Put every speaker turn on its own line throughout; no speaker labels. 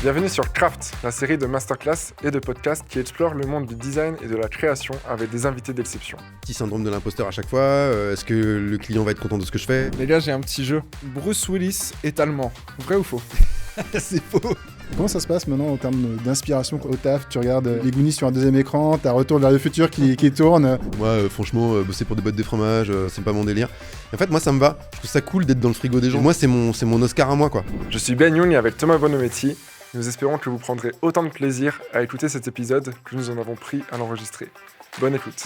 Bienvenue sur Craft, la série de masterclass et de podcasts qui explore le monde du design et de la création avec des invités d'exception.
Petit syndrome de l'imposteur à chaque fois, est-ce que le client va être content de ce que je fais?
Les gars, j'ai un petit jeu. Bruce Willis est allemand. Vrai ou faux?
C'est faux.
Comment ça se passe maintenant en termes d'inspiration au taf? Tu regardes les Goonies sur un deuxième écran, t'as Retour vers le futur qui tourne.
Moi, franchement, bosser pour des boîtes de fromage, c'est pas mon délire. En fait, moi, ça me va. Je trouve ça cool d'être dans le frigo des gens. Moi, c'est mon Oscar à moi, quoi.
Je suis Ben Young avec Thomas Bonometti. Nous espérons que vous prendrez autant de plaisir à écouter cet épisode que nous en avons pris à l'enregistrer. Bonne écoute.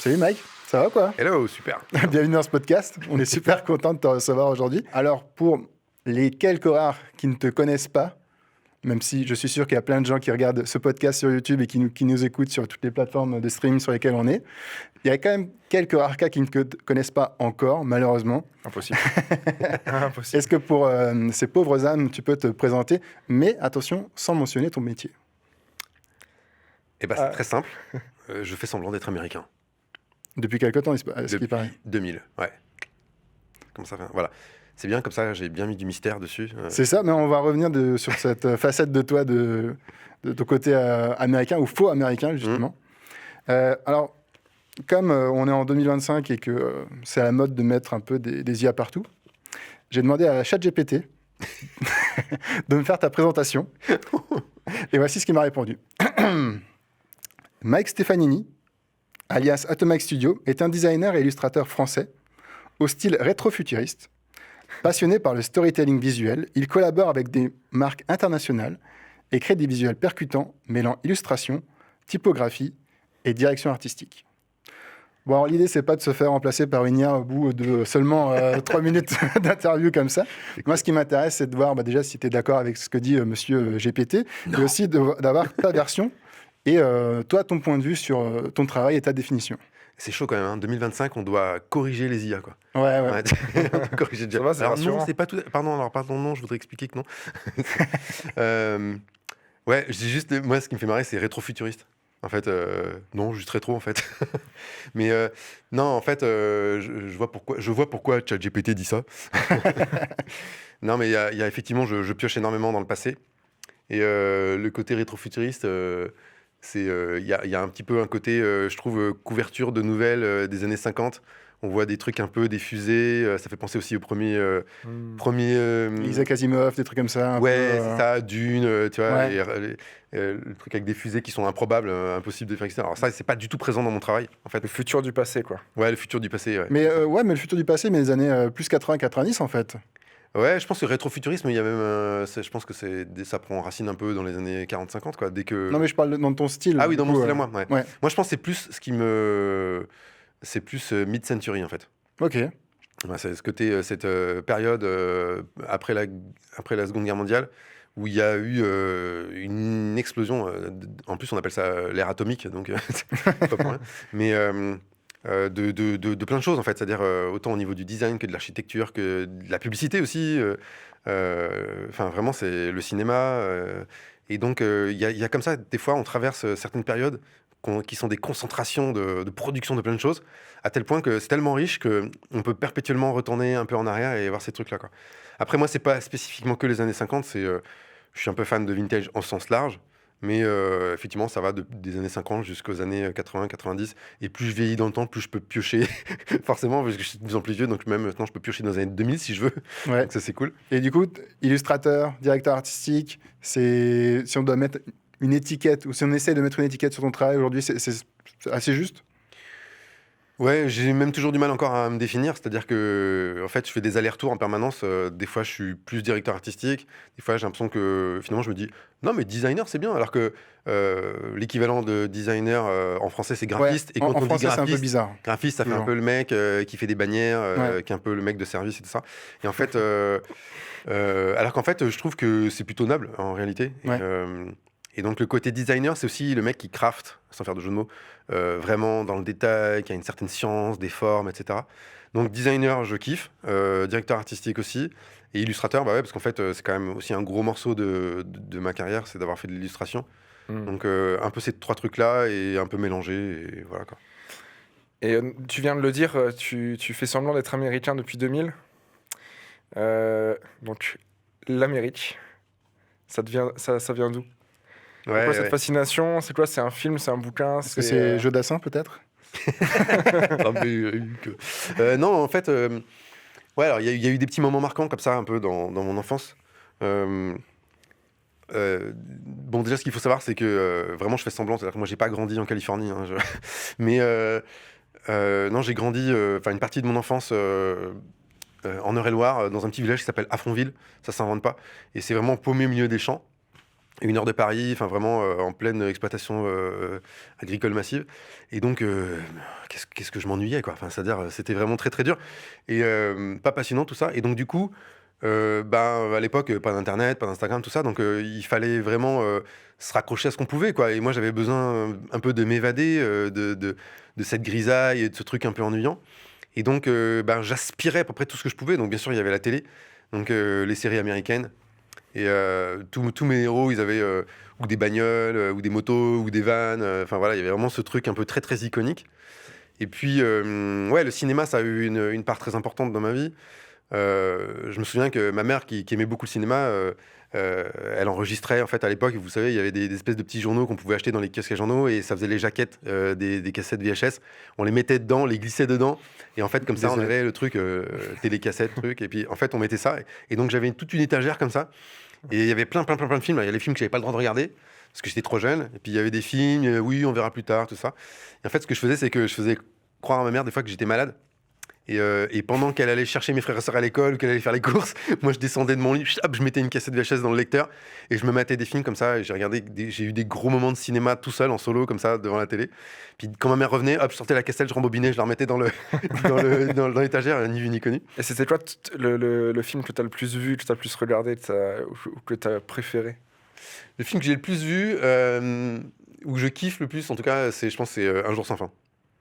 Salut Mike, ça va quoi?
Hello, super.
Bienvenue dans ce podcast, on est super content de te recevoir aujourd'hui. Alors pour les quelques rares qui ne te connaissent pas, même si je suis sûr qu'il y a plein de gens qui regardent ce podcast sur YouTube et qui nous écoutent sur toutes les plateformes de streaming sur lesquelles on est, il y a quand même quelques rares cas qui ne te connaissent pas encore, malheureusement.
Impossible. Impossible.
Est-ce que pour ces pauvres âmes, tu peux te présenter, mais attention, sans mentionner ton métier?
Eh ben, c'est très simple. Je fais semblant d'être américain.
Depuis quelque temps, est-ce qu'il paraît?
2000, ouais. Comme ça, voilà. C'est bien, comme ça, j'ai bien mis du mystère dessus.
C'est ça, mais on va revenir sur cette facette de toi, de ton côté américain, ou faux américain, justement. Alors, comme on est en 2025 et que c'est à la mode de mettre un peu des IA partout, j'ai demandé à ChatGPT de me faire ta présentation. Et voici ce qu'il m'a répondu. Mike Stefanini, alias Atomic Studio, est un designer et illustrateur français au style rétro-futuriste. Passionné par le storytelling visuel, il collabore avec des marques internationales et crée des visuels percutants mêlant illustration, typographie et direction artistique. Bon, alors l'idée, c'est pas de se faire remplacer par une IA au bout de seulement 3 minutes d'interview comme ça. Moi, ce qui m'intéresse, c'est de voir déjà si tu es d'accord avec ce que dit monsieur GPT, et aussi d'avoir ta version et toi, ton point de vue sur ton travail et ta définition.
C'est chaud quand même, hein. 2025, on doit corriger les IA, quoi.
Ouais.
Corriger déjà.
Ça va, c'est
alors
rassurant.
non, c'est pas tout. Pardon, non, je voudrais expliquer que non. Ouais, je dis juste, moi, ce qui me fait marrer, c'est rétro-futuriste. En fait, non, juste rétro, en fait. Mais non, en fait, je vois pourquoi ChatGPT dit ça. Non, mais il y a effectivement, je pioche énormément dans le passé. Et le côté rétro-futuriste, il y a un petit peu un côté, je trouve, couverture de nouvelles des années 50. On voit des trucs un peu des fusées. Ça fait penser aussi au premier...
Isaac Asimov, des trucs comme ça.
Ouais, c'est ça, Dune, tu vois,
Ouais.
le truc avec des fusées qui sont improbables, impossibles de faire, etc. Alors ça, c'est pas du tout présent dans mon travail, en fait.
Le futur du passé, quoi.
Ouais, le futur du passé, ouais.
Mais le futur du passé, mais les années plus 80-90 en fait.
Ouais, je pense que le rétrofuturisme, il y a même... je pense que ça prend racine un peu dans les années 40-50, quoi, dès que...
Non, mais je parle dans ton style.
Ah oui, dans
du
mon
coup,
style à moi, ouais.
Ouais.
Moi, je pense que c'est plus ce qui me... C'est plus mid-century, en fait.
Ok.
Ouais, c'est ce côté, cette période après la Seconde Guerre mondiale, où il y a eu une explosion. En plus, on appelle ça l'ère atomique, donc c'est pas pour rien. Mais de plein de choses, en fait. C'est-à-dire autant au niveau du design que de l'architecture, que de la publicité aussi. Enfin, vraiment, c'est le cinéma. Et donc, il y a comme ça, des fois, on traverse certaines périodes qui sont des concentrations de production de plein de choses, à tel point que c'est tellement riche qu'on peut perpétuellement retourner un peu en arrière et voir ces trucs-là, quoi. Après, moi, c'est pas spécifiquement que les années 50, je suis un peu fan de vintage en sens large, mais effectivement, ça va des années 50 jusqu'aux années 80-90, et plus je vieillis dans le temps, plus je peux piocher, forcément, parce que je suis de plus en plus vieux, donc même maintenant, je peux piocher dans les années 2000 si je veux,
Ouais.
donc ça, c'est cool.
Et du coup, illustrateur, directeur artistique, si on doit mettre une étiquette, ou si on essaie de mettre une étiquette sur ton travail aujourd'hui, c'est assez juste?
Ouais, j'ai même toujours du mal encore à me définir, c'est-à-dire que en fait, je fais des allers-retours en permanence. Des fois, je suis plus directeur artistique. Des fois, j'ai l'impression que finalement, je me dis non, mais designer, c'est bien. Alors que l'équivalent de designer en français, c'est graphiste.
Ouais.
Et quand
En
on dit
français, c'est un peu
graphiste,
bizarre.
graphiste, ça fait un
Toujours.
peu le mec qui fait des bannières,
Ouais.
qui est un peu le mec de service et tout ça. Et en fait, alors qu'en fait, je trouve que c'est plutôt noble en réalité.
Ouais.
Et donc le côté designer, c'est aussi le mec qui craft, sans faire de jeu de mots, vraiment dans le détail, qui a une certaine science, des formes, etc. Donc designer, je kiffe. Directeur artistique aussi. Et illustrateur, bah ouais, parce qu'en fait, c'est quand même aussi un gros morceau de ma carrière, c'est d'avoir fait de l'illustration. Donc un peu ces trois trucs-là et un peu mélangés, et voilà, quoi.
Et tu viens de le dire, tu fais semblant d'être américain depuis 2000. Donc, l'Amérique. Ça vient d'où?
Ouais,
Pourquoi cette
ouais.
fascination? C'est quoi? C'est un film? C'est un bouquin?
Est-ce que c'est Jeu d'Assin, peut-être?
Ah, mais, non, en fait, ouais, alors il y a eu des petits moments marquants comme ça, un peu dans mon enfance. Euh, bon, déjà, ce qu'il faut savoir, c'est que vraiment, je fais semblant. C'est-à-dire que moi, j'ai pas grandi en Californie, hein, mais non, j'ai grandi, enfin, une partie de mon enfance en Eure-et-Loire, dans un petit village qui s'appelle Affronville. Ça s'invente pas. Et c'est vraiment paumé au milieu des champs. 1 heure de Paris, enfin vraiment en pleine exploitation agricole massive. Et donc, qu'est-ce que je m'ennuyais, quoi. Enfin, c'est-à-dire, c'était vraiment très très dur et pas passionnant tout ça. Et donc du coup, ben, à l'époque, pas d'internet, pas d'Instagram, tout ça. Donc il fallait vraiment se raccrocher à ce qu'on pouvait, quoi. Et moi, j'avais besoin un peu de m'évader de cette grisaille et de ce truc un peu ennuyant. Et donc, ben, j'aspirais à peu près tout ce que je pouvais. Donc bien sûr, il y avait la télé, donc les séries américaines. Et tous mes héros, ils avaient ou des bagnoles, ou des motos, ou des vannes. Enfin voilà, il y avait vraiment ce truc un peu très très iconique. Et puis, ouais, le cinéma, ça a eu une part très importante dans ma vie. Je me souviens que ma mère, qui aimait beaucoup le cinéma, elle enregistrait, en fait, à l'époque, vous savez, il y avait des espèces de petits journaux qu'on pouvait acheter dans les kiosques à journaux, et ça faisait les jaquettes des cassettes VHS. On les mettait dedans, on les glissait dedans, et en fait, comme ça, on avait le truc, télécassette, truc, et puis, en fait, on mettait ça. Et donc, j'avais toute une étagère comme ça, et il y avait plein de films. Il y a les films que j'avais pas le droit de regarder, parce que j'étais trop jeune, et puis il y avait des films, oui, on verra plus tard, tout ça. Et en fait, ce que je faisais, c'est que je faisais croire à ma mère des fois que j'étais malade. Et pendant qu'elle allait chercher mes frères et sœurs à l'école, qu'elle allait faire les courses, moi je descendais de mon lit, hop, je mettais une cassette VHS dans le lecteur et je me matais des films comme ça. Et j'ai eu des gros moments de cinéma tout seul en solo comme ça devant la télé. Puis quand ma mère revenait, hop, je sortais la cassette, je rembobinais, je la remettais dans l'étagère, ni vu ni connu.
Et c'était quoi le film que tu as le plus vu, que tu as le plus regardé, ou que tu as préféré?
Le film que j'ai le plus vu, ou que je kiffe le plus, en tout cas, je pense, c'est Un jour sans fin.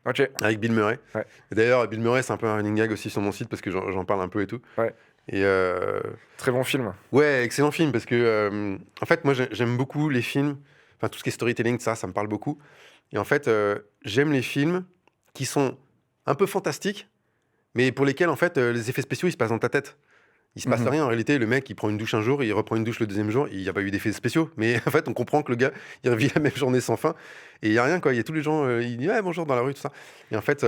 Ok.
Avec Bill Murray.
Ouais.
Et d'ailleurs, Bill Murray, c'est un peu un running gag aussi sur mon site parce que j'en parle un peu et tout.
Ouais.
Et
Très bon film.
ouais, excellent film parce que, en fait, moi, j'aime beaucoup les films, enfin, tout ce qui est storytelling, ça me parle beaucoup. Et en fait, j'aime les films qui sont un peu fantastiques, mais pour lesquels, en fait, les effets spéciaux, ils se passent dans ta tête. Il se passe rien en réalité. Le mec, il prend une douche un jour, il reprend une douche le deuxième jour, il n'y a pas eu d'effets spéciaux. Mais en fait, on comprend que le gars, il revit la même journée sans fin. Et il n'y a rien, quoi. Il y a tous les gens, il dit ah, bonjour dans la rue, tout ça. Et en fait,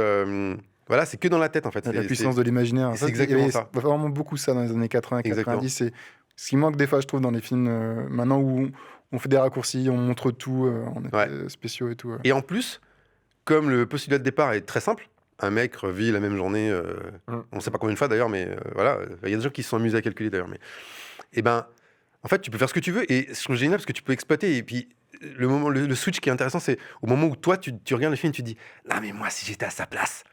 voilà, c'est que dans la tête, en fait.
La puissance de l'imaginaire.
c'est exactement
il y avait
ça.
vraiment beaucoup ça dans les années 80,
Exactement.
90. C'est ce qui manque des fois, je trouve, dans les films maintenant où on fait des raccourcis, on montre tout en effets spéciaux et tout.
Et en plus, comme le postulat de départ est très simple, un mec revit la même journée, on ne sait pas combien de fois d'ailleurs, mais voilà, il y a des gens qui se sont amusés à calculer d'ailleurs. Mais et ben, en fait, tu peux faire ce que tu veux et je trouve génial parce que tu peux exploiter. Et puis le switch qui est intéressant, c'est au moment où toi tu regardes le film, tu te dis, non mais moi si j'étais à sa place.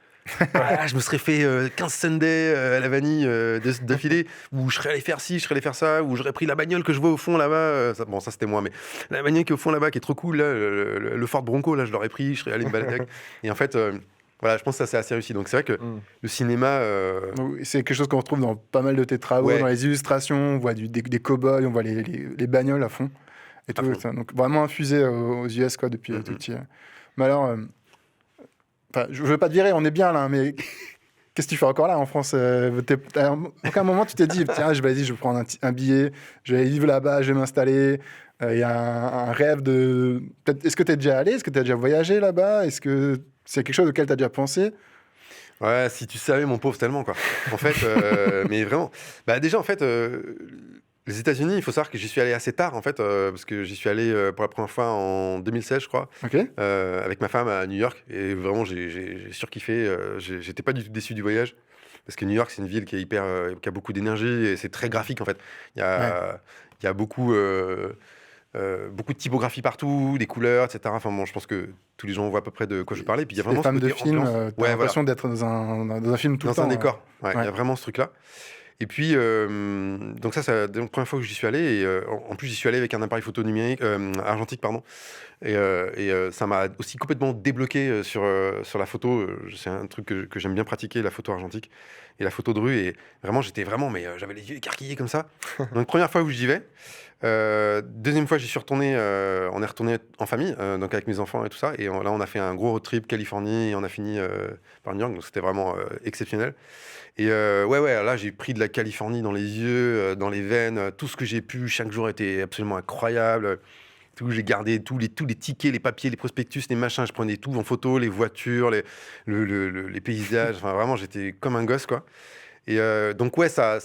Voilà, je me serais fait 15 Sundays à la vanille d'affilée, où je serais allé faire ci, je serais allé faire ça, où j'aurais pris la bagnole que je vois au fond là-bas. Bon, ça c'était moi, mais la bagnole qui est au fond là-bas, qui est trop cool, là, le Ford Bronco, là, je l'aurais pris, je serais allé me balader avec. Et en fait, voilà, je pense que ça c'est assez réussi. Donc c'est vrai que le cinéma.
C'est quelque chose qu'on retrouve dans pas mal de tes travaux, dans les illustrations, on voit des cow-boys, on voit les bagnoles à fond. Et tout, ça. Donc vraiment infusé aux US quoi, depuis tout petit. Mais alors. Je veux pas te virer, on est bien là, mais qu'est-ce que tu fais encore là en France? À aucun moment tu t'es dit, tiens, vas-y, je vais prendre un billet, je vais vivre là-bas, je vais m'installer. Il y a un rêve de. Est-ce que tu es déjà allé? Est-ce que tu as déjà voyagé là-bas? Est-ce que c'est quelque chose auquel tu as déjà pensé?
Ouais, si tu savais, mon pauvre, tellement quoi. En fait, mais vraiment. Bah, déjà, en fait, les États-Unis, il faut savoir que j'y suis allé assez tard, en fait, parce que j'y suis allé pour la première fois en 2016, je crois, avec ma femme à New York. Et vraiment, j'ai surkiffé. J'étais pas du tout déçu du voyage. Parce que New York, c'est une ville qui est qui a beaucoup d'énergie et c'est très graphique, en fait. Il y a beaucoup de typographie partout, des couleurs, etc. Enfin bon, je pense que tous les gens voient à peu près de quoi je parlais. Puis il y a vraiment
les fans de films, t'as l'impression d'être dans un film tout le temps.
Dans un décor. Il y a vraiment ce truc-là. Et puis, donc ça, c'est la première fois que j'y suis allé. Et en plus, j'y suis allé avec un appareil photo numérique, argentique, pardon. Et ça m'a aussi complètement débloqué sur la photo. C'est un truc que j'aime bien pratiquer, la photo argentique et la photo de rue. Et vraiment, mais j'avais les yeux écarquillés comme ça. Donc, première fois où j'y vais. Deuxième fois, j'y suis retourné. On est retourné en famille, donc avec mes enfants et tout ça. Et là, on a fait un gros road trip Californie et on a fini par New York. Donc, c'était vraiment exceptionnel. Et là, j'ai pris de la Californie dans les yeux, dans les veines. Tout ce que j'ai pu, chaque jour était absolument incroyable. J'ai gardé tous les tickets, les papiers, les prospectus, les machins. Je prenais tout en photo, les voitures, les paysages. Enfin, vraiment, j'étais comme un gosse, quoi. Et donc, ouais, ça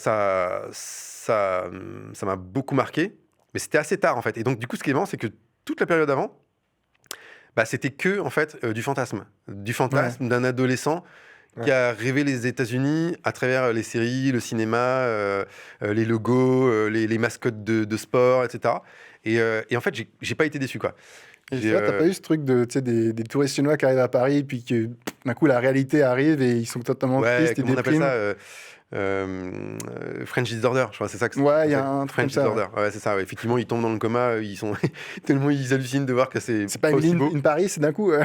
m'a beaucoup marqué. Mais c'était assez tard, en fait. Et donc, du coup, ce qui est marrant, c'est que toute la période avant, c'était que, en fait, du fantasme. Du fantasme d'un adolescent qui a rêvé les États-Unis à travers les séries, le cinéma, les logos, les mascottes de sport, etc. Et en fait, j'ai pas été déçu, quoi.
Et ça, t'as pas eu ce truc des touristes chinois qui arrivent à Paris, puis que d'un coup la réalité arrive et ils sont totalement tristes et
comment on appelle
dépriment.
ça French Disorder, je crois, c'est ça que c'est.
Ouais, il y a un truc
French
comme ça.
Disorder, ouais, c'est ça. Ouais. Effectivement, ils tombent dans le coma, ils sont tellement ils hallucinent de voir que c'est
C'est pas
aussi beau.
une Paris, c'est d'un coup.
Ouais,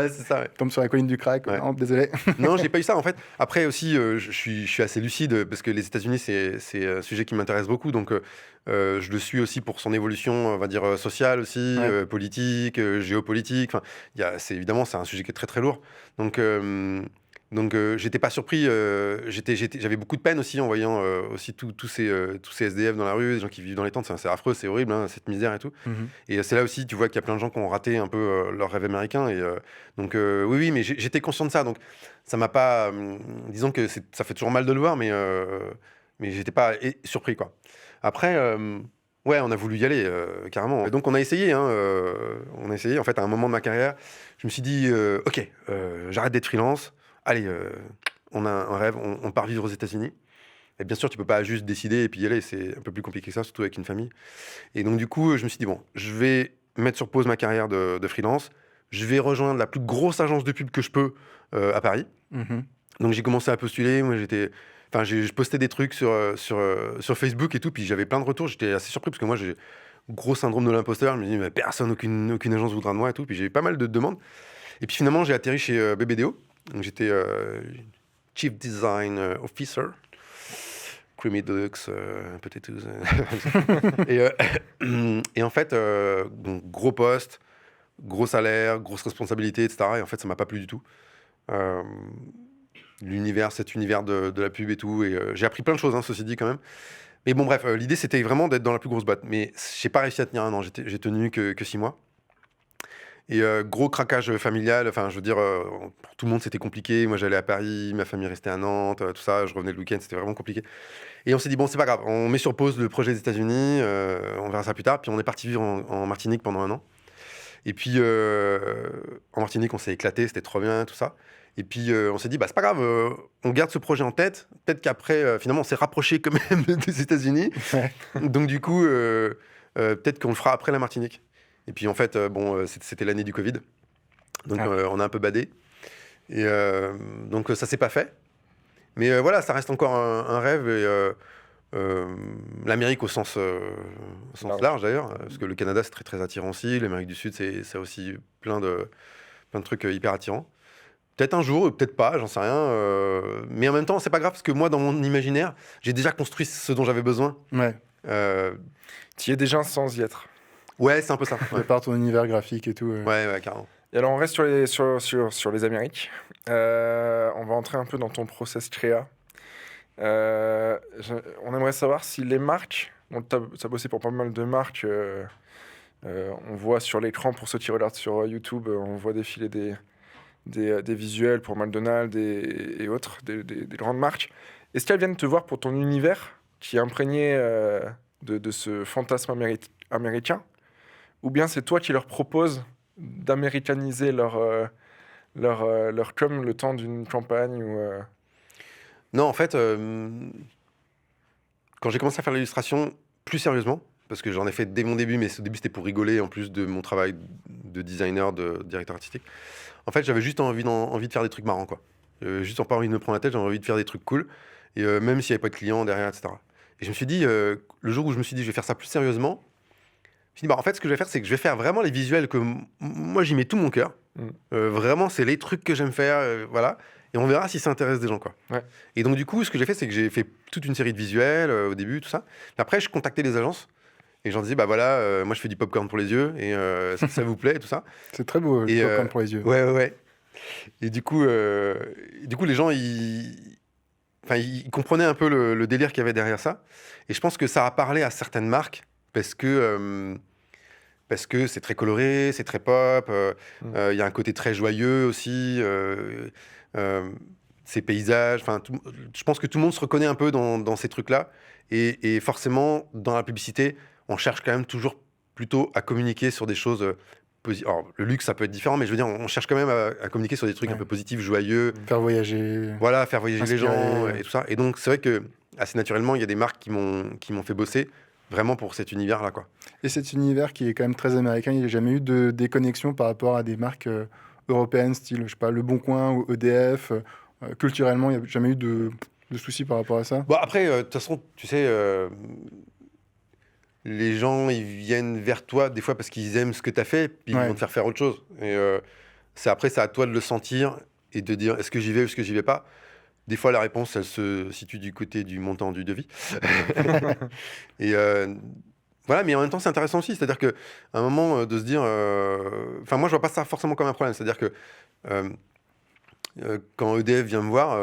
c'est ça. Ouais.
Tombe sur la colline du crack.
Ouais.
Non, désolé.
Non, j'ai pas eu ça en fait. Après aussi, je suis assez lucide parce que les États-Unis c'est un sujet qui m'intéresse beaucoup, donc je le suis aussi pour son évolution, on va dire sociale aussi, politique, géopolitique. Enfin, évidemment c'est un sujet qui est très très lourd. Donc j'étais pas surpris. J'avais beaucoup de peine aussi en voyant aussi tous ces SDF dans la rue, des gens qui vivent dans les tentes. C'est affreux, c'est horrible, hein, cette misère et tout. Et c'est là aussi, tu vois qu'il y a plein de gens qui ont raté un peu leur rêve américain. Et donc oui, mais j'étais conscient de ça. Donc ça m'a pas. Disons que ça fait toujours mal de le voir, mais j'étais pas surpris, quoi. Après. Ouais, on a voulu y aller, carrément. Et donc, on a essayé. On a essayé. En fait, à un moment de ma carrière, je me suis dit, OK, j'arrête d'être freelance. Allez, on a un rêve, on part vivre aux États-Unis. Et bien sûr, tu peux pas juste décider et puis y aller. C'est un peu plus compliqué que ça, surtout avec une famille. Et donc, du coup, je me suis dit, bon, je vais mettre sur pause ma carrière de freelance. Je vais rejoindre la plus grosse agence de pub que je peux à Paris. Donc, j'ai commencé à postuler. Moi, je postais des trucs sur Facebook et tout, puis j'avais plein de retours. J'étais assez surpris parce que moi, j'ai gros syndrome de l'imposteur. Je me dis, mais personne, aucune agence voudra de moi et tout. Puis j'ai eu pas mal de demandes. Et puis finalement, j'ai atterri chez BBDO. Donc j'étais Chief Design Officer. Creamy Deluxe, peut-être. Et en fait, donc, gros poste, gros salaire, grosse responsabilité, etc. Et en fait, ça m'a pas plu du tout. Cet univers de la pub et tout. Et j'ai appris plein de choses, ceci dit, quand même. Mais bon, bref, l'idée, c'était vraiment d'être dans la plus grosse boîte. Mais j'ai pas réussi à tenir un an. J'ai tenu que 6 mois. Et gros craquage familial. Enfin, je veux dire, pour tout le monde, c'était compliqué. Moi, j'allais à Paris, ma famille restait à Nantes, tout ça. Je revenais le week-end, c'était vraiment compliqué. Et on s'est dit, bon, c'est pas grave. On met sur pause le projet des États-Unis. On verra ça plus tard. Puis on est parti vivre en Martinique pendant un an. Et puis, en Martinique, on s'est éclaté. C'était trop bien, tout ça. Et puis, on s'est dit, c'est pas grave, on garde ce projet en tête. Peut-être qu'après, finalement, on s'est rapproché quand même des États-Unis. Donc, du coup, peut-être qu'on le fera après la Martinique. Et puis, en fait, c'était l'année du Covid. Donc, on a un peu badé. Et donc, ça s'est pas fait. Mais voilà, ça reste encore un rêve. Et l'Amérique au sens large, d'ailleurs. Parce que le Canada, c'est très, très attirant aussi. L'Amérique du Sud, c'est aussi plein de trucs hyper attirants. Peut-être un jour, peut-être pas, j'en sais rien. Mais en même temps, c'est pas grave parce que moi, dans mon imaginaire, j'ai déjà construit ce dont j'avais besoin.
Ouais.
Tu y es déjà sans y être.
Ouais, c'est un peu ça.
De par ton univers graphique et tout.
Ouais, carrément.
Et alors, on reste sur les Amériques. On va entrer un peu dans ton process créa. On aimerait savoir si les marques, tu as bossé pour pas mal de marques, on voit sur l'écran, pour ceux qui regardent sur YouTube, on voit défiler des visuels pour McDonald's et autres, des grandes marques. Est-ce qu'elles viennent te voir pour ton univers qui est imprégné de ce fantasme américain, ou bien c'est toi qui leur proposes d'américaniser leur com le temps d'une campagne
Non, en fait, quand j'ai commencé à faire l'illustration plus sérieusement, parce que j'en ai fait dès mon début, mais au début c'était pour rigoler en plus de mon travail de designer, de directeur artistique. En fait, j'avais juste envie de faire des trucs marrants, quoi. Juste pas envie de me prendre la tête, j'avais envie de faire des trucs cool, et même s'il n'y avait pas de clients derrière, etc. Et je me suis dit, le jour où je me suis dit je vais faire ça plus sérieusement, je me suis dit, en fait, ce que je vais faire, c'est que je vais faire vraiment les visuels que moi j'y mets tout mon cœur. Vraiment, c'est les trucs que j'aime faire, voilà. Et on verra si ça intéresse des gens, quoi.
Ouais.
Et donc, du coup, ce que j'ai fait, c'est que j'ai fait toute une série de visuels au début, tout ça. Et après, je contactais les agences. Et j'en disais, voilà, moi je fais du popcorn pour les yeux, et ça vous plaît, et tout ça.
C'est très beau, le popcorn pour les yeux.
Ouais. Et du coup, les gens, il comprenait un peu le délire qu'il y avait derrière ça. Et je pense que ça a parlé à certaines marques parce que c'est très coloré, c'est très pop. Il y a un côté très joyeux aussi. Ces paysages. Je pense que tout le monde se reconnaît un peu dans ces trucs-là. Et forcément, dans la publicité, on cherche quand même toujours plutôt à communiquer sur des choses positives. Alors, le luxe, ça peut être différent, mais je veux dire, on cherche quand même à communiquer sur des trucs un peu positifs, joyeux.
Faire voyager.
Voilà, faire voyager les gens
inspirer.
et tout ça. Et donc, c'est vrai que assez naturellement, il y a des marques qui m'ont fait bosser vraiment pour cet univers-là, quoi.
Et cet univers qui est quand même très américain, il n'y a jamais eu de déconnexion par rapport à des marques européennes, style, je sais pas, Le Bon Coin ou EDF. Culturellement, il n'y a jamais eu de soucis par rapport à ça.
Bon, après, de toute façon, tu sais, les gens, ils viennent vers toi des fois parce qu'ils aiment ce que tu as fait, puis ils vont te faire autre chose. Et c'est à toi de le sentir et de dire est-ce que j'y vais ou est-ce que j'y vais pas. Des fois, la réponse, elle se situe du côté du montant du devis. Et voilà, mais en même temps, c'est intéressant aussi. C'est-à-dire qu'à un moment, de se dire. Enfin, moi, je vois pas ça forcément comme un problème. C'est-à-dire que quand EDF vient me voir,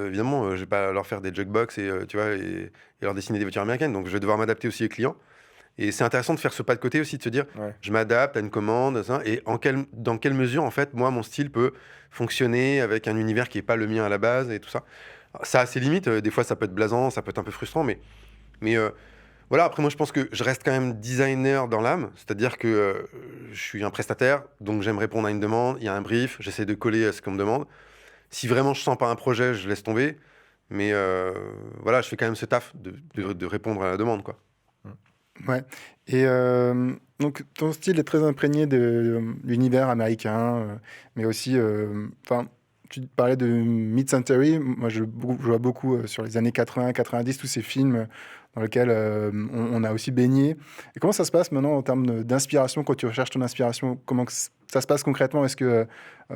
évidemment, je vais pas leur faire des jukebox tu vois, et leur dessiner des voitures américaines. Donc, je vais devoir m'adapter aussi aux clients. Et c'est intéressant de faire ce pas de côté aussi, de se dire, je m'adapte à une commande, ça, et dans quelle mesure, en fait, moi, mon style peut fonctionner avec un univers qui n'est pas le mien à la base et tout ça. Alors, ça a ses limites, des fois ça peut être blasant, ça peut être un peu frustrant, mais voilà, après moi je pense que je reste quand même designer dans l'âme, c'est-à-dire que je suis un prestataire, donc j'aime répondre à une demande, il y a un brief, j'essaie de coller à ce qu'on me demande. Si vraiment je sens pas un projet, je laisse tomber, mais voilà, je fais quand même ce taf de répondre à la demande, quoi.
Ouais. Et donc, ton style est très imprégné de l'univers américain, mais aussi, enfin, tu parlais de Mid-Century. Moi, je vois beaucoup sur les années 80-90, tous ces films dans lesquels on a aussi baigné. Et comment ça se passe maintenant en termes d'inspiration, quand tu recherches ton inspiration? Comment ça se passe concrètement? Est-ce que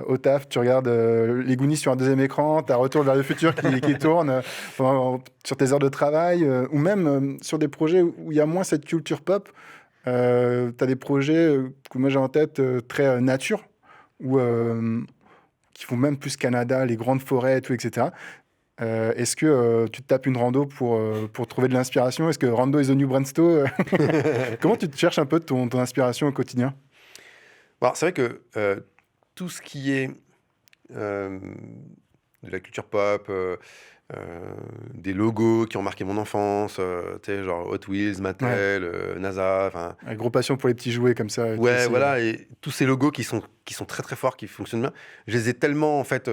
au taf, tu regardes les Goonies sur un deuxième écran, tu as Retour vers le futur qui tourne sur tes heures de travail, ou même sur des projets où il y a moins cette culture pop? Tu as des projets que moi j'ai en tête très nature, ou qui font même plus Canada, les grandes forêts, et tout, etc. Est-ce que tu te tapes une rando pour trouver de l'inspiration? Est-ce que rando is the new Brandsto? Comment tu te cherches un peu ton inspiration au quotidien?
Bon, c'est vrai que tout ce qui est de la culture pop, des logos qui ont marqué mon enfance, tu sais, genre Hot Wheels, Mattel, NASA, enfin.
Gros passion pour les petits jouets comme ça.
Ouais, voilà, et tous ces logos qui sont très très forts, qui fonctionnent bien, je les ai tellement, en fait,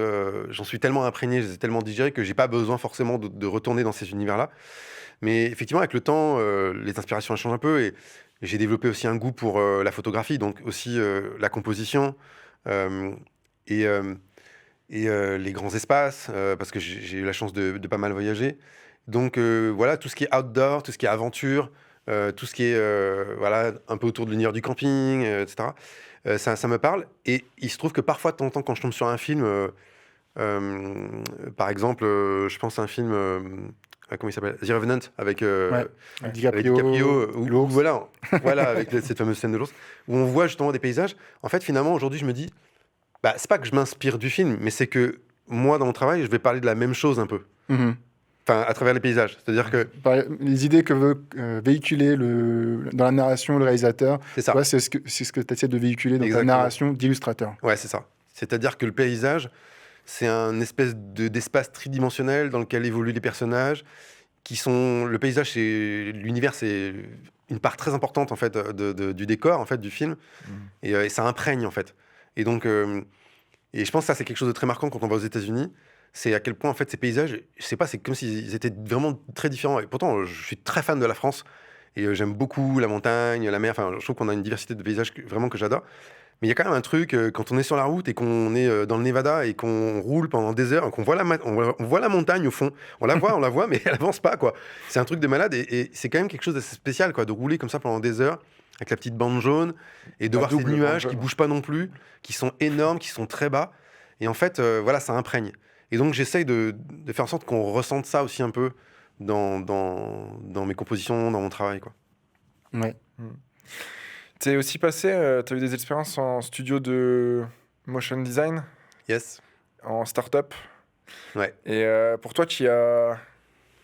j'en suis tellement imprégné, je les ai tellement digérés que j'ai pas besoin forcément de retourner dans ces univers-là. Mais effectivement, avec le temps, les inspirations elles changent un peu, et j'ai développé aussi un goût pour la photographie, donc aussi la composition, et les grands espaces, parce que j'ai eu la chance de pas mal voyager. Donc voilà, tout ce qui est outdoor, tout ce qui est aventure, tout ce qui est voilà, un peu autour de l'univers du camping, etc. Ça me parle. Et il se trouve que parfois, de temps en temps, quand je tombe sur un film, par exemple, je pense à un film, comment il s'appelle? The Revenant, avec DiCaprio, où voilà, avec cette fameuse scène de l'ours, où on voit justement des paysages. En fait, finalement, aujourd'hui, je me dis, bah, c'est pas que je m'inspire du film, mais c'est que moi, dans mon travail, je vais parler de la même chose un peu. Enfin, à travers les paysages. C'est-à-dire que...
Les idées que veut véhiculer dans la narration le réalisateur,
c'est ça.
Ouais, c'est ce que tu essaies de véhiculer dans ta narration d'illustrateur.
Ouais, c'est ça. C'est-à-dire que le paysage, c'est un espèce d'espace tridimensionnel dans lequel évoluent les personnages, qui sont... Le paysage, c'est... L'univers, c'est une part très importante, en fait, du décor, en fait, du film. Et ça imprègne, en fait. Et donc... et je pense que ça, c'est quelque chose de très marquant quand on va aux États-Unis. C'est à quel point, en fait, ces paysages, je sais pas, c'est comme s'ils étaient vraiment très différents. Et pourtant, je suis très fan de la France. Et j'aime beaucoup la montagne, la mer. Enfin, je trouve qu'on a une diversité de paysages vraiment que j'adore. Mais il y a quand même un truc, quand on est sur la route et qu'on est dans le Nevada et qu'on roule pendant des heures, qu'on voit on voit la montagne au fond. On la voit, mais elle avance pas, quoi. C'est un truc de malade. Et c'est quand même quelque chose d'assez spécial, quoi, de rouler comme ça pendant des heures avec la petite bande jaune et de voir ces nuages qui bougent pas non plus, qui sont énormes, qui sont très bas. Et en fait, voilà, ça imprègne. Et donc, j'essaye de faire en sorte qu'on ressente ça aussi un peu dans mes compositions, dans mon travail, quoi.
Ouais.
Tu es aussi passé, tu as eu des expériences en studio de motion design?
Yes.
En start-up?
Ouais.
Et pour toi, tu as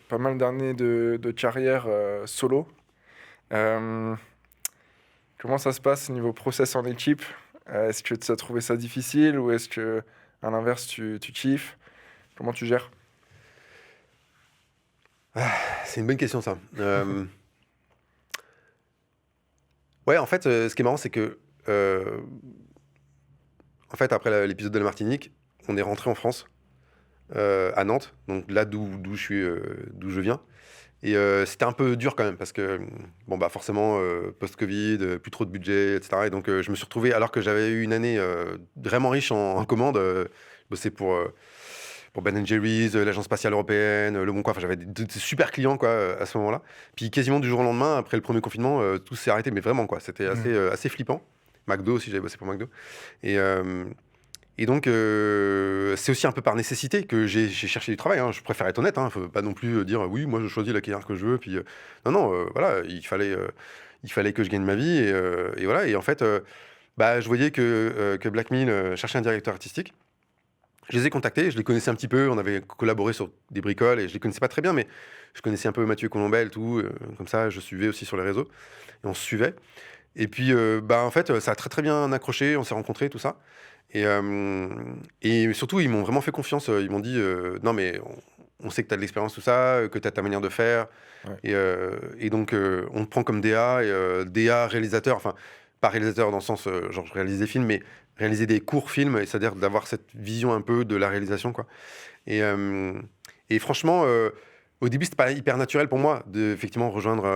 pas mal d'années de carrière solo. Euh, Comment ça se passe niveau process en équipe? Est-ce que tu as trouvé ça difficile ou est-ce que, à l'inverse, tu kiffes? Comment tu gères?
C'est une bonne question, ça. Ouais, en fait, ce qui est marrant, c'est que, en fait, après l'épisode de la Martinique, on est rentré en France, à Nantes, donc là d'où je viens. Et c'était un peu dur quand même, parce que, bon, bah, forcément, post-Covid, plus trop de budget, etc. Et donc, je me suis retrouvé, alors que j'avais eu une année vraiment riche en commandes, je bossais pour Ben Jerry's, l'Agence spatiale européenne, Le Bon Coin. Enfin, j'avais des super clients, quoi, à ce moment-là. Puis quasiment du jour au lendemain, après le premier confinement, tout s'est arrêté. Mais vraiment, quoi. C'était assez flippant. McDo aussi, j'avais bossé pour McDo. Et, euh, et donc, c'est aussi un peu par nécessité que j'ai cherché du travail. Hein. Je préfère être honnête. Hein. Faut pas non plus dire oui, moi je choisis la carrière que je veux. Puis non, voilà, il fallait que je gagne ma vie. Et voilà. Et en fait, bah, je voyais que Black Mill cherchait un directeur artistique. Je les ai contactés, je les connaissais un petit peu, on avait collaboré sur des bricoles et je les connaissais pas très bien, mais je connaissais un peu Mathieu Colombel, tout, comme ça, je suivais aussi sur les réseaux et on se suivait. Et puis, bah, en fait, ça a très très bien accroché, on s'est rencontrés, tout ça. Et surtout, ils m'ont vraiment fait confiance. Ils m'ont dit non, mais on sait que tu as de l'expérience, tout ça, que tu as ta manière de faire.
Ouais.
Et donc, on te prend comme DA, DA réalisateur, enfin, pas réalisateur dans le sens genre je réalise des films, mais réaliser des courts films, et c'est-à-dire d'avoir cette vision un peu de la réalisation, quoi. Et, euh, et franchement, au début, c'était pas hyper naturel pour moi de effectivement rejoindre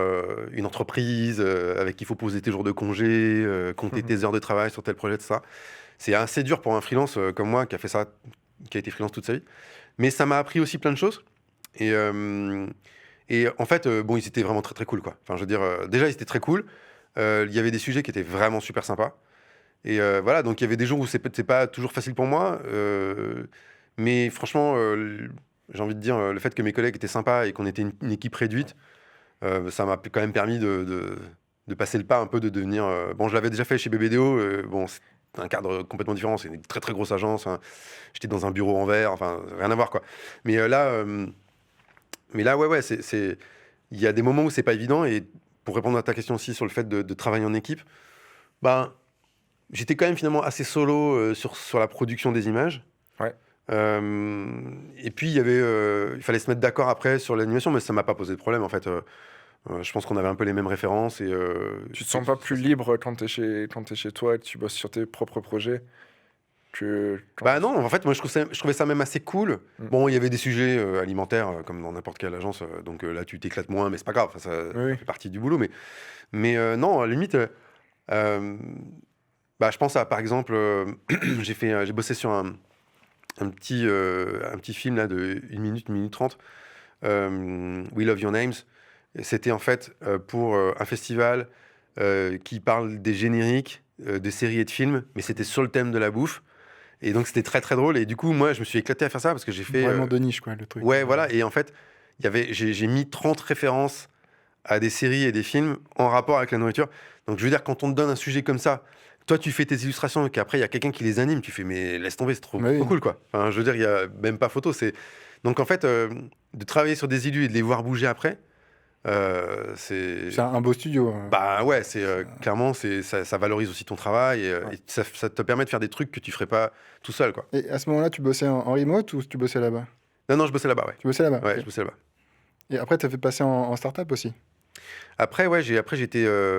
une entreprise avec qui il faut poser tes jours de congé, compter tes heures de travail sur tel projet, tout ça. C'est assez dur pour un freelance comme moi qui a fait ça, qui a été freelance toute sa vie. Mais ça m'a appris aussi plein de choses. Et, euh, et en fait, bon, ils étaient vraiment très très cool, quoi. Enfin, je veux dire, déjà, ils étaient très cool. Il y avait des sujets qui étaient vraiment super sympas. Et voilà, donc il y avait des jours où c'est pas toujours facile pour moi. Mais franchement, j'ai envie de dire, le fait que mes collègues étaient sympas et qu'on était une équipe réduite, ça m'a quand même permis de passer le pas un peu, de devenir. Bon, je l'avais déjà fait chez BBDO. Bon, c'est un cadre complètement différent. C'est une très très grosse agence. Hein. J'étais dans un bureau en verre. Enfin, rien à voir, quoi. Mais là, ouais, il y a des moments où c'est pas évident. Et pour répondre à ta question aussi sur le fait de travailler en équipe, ben, j'étais quand même finalement assez solo sur la production des images.
Ouais.
Et puis il fallait se mettre d'accord après sur l'animation, mais ça m'a pas posé de problème en fait. Je pense qu'on avait un peu les mêmes références et
Tu te sens pas plus libre quand quand t'es chez toi et que tu bosses sur tes propres projets que quand
bah non, en fait moi je trouvais ça même assez cool.
Mm.
Bon, il y avait des sujets alimentaires comme dans n'importe quelle agence, donc là tu t'éclates moins, mais c'est pas grave, enfin,
Oui, oui.
ça fait partie du boulot. Mais non, à la limite, bah je pense à par exemple, j'ai bossé sur un petit film là de 1 minute 30, We Love Your Names. Et c'était en fait pour un festival qui parle des génériques de séries et de films, mais c'était sur le thème de la bouffe. Et donc c'était très très drôle. Et du coup, moi, je me suis éclaté à faire ça parce que j'ai fait.
Vraiment de niche, quoi, le truc.
Ouais, voilà. Et en fait, j'ai mis 30 références à des séries et des films en rapport avec la nourriture. Donc je veux dire, quand on te donne un sujet comme ça, toi tu fais tes illustrations et qu'après il y a quelqu'un qui les anime, tu fais mais laisse tomber, c'est trop,
Oui.
trop cool, quoi. Enfin, je veux dire, il y a même pas photo. Donc en fait, de travailler sur des illus et de les voir bouger après, c'est.
C'est un beau studio.
Bah ouais, clairement, ça valorise aussi ton travail et ça te permet de faire des trucs que tu ferais pas tout seul, quoi.
Et à ce moment-là, tu bossais en remote ou tu bossais là-bas?
Non, je bossais là-bas, ouais.
Tu bossais là-bas.
Ouais,
Ok.
je bossais là-bas.
Et après, tu as fait passer en start-up aussi.
Après, ouais,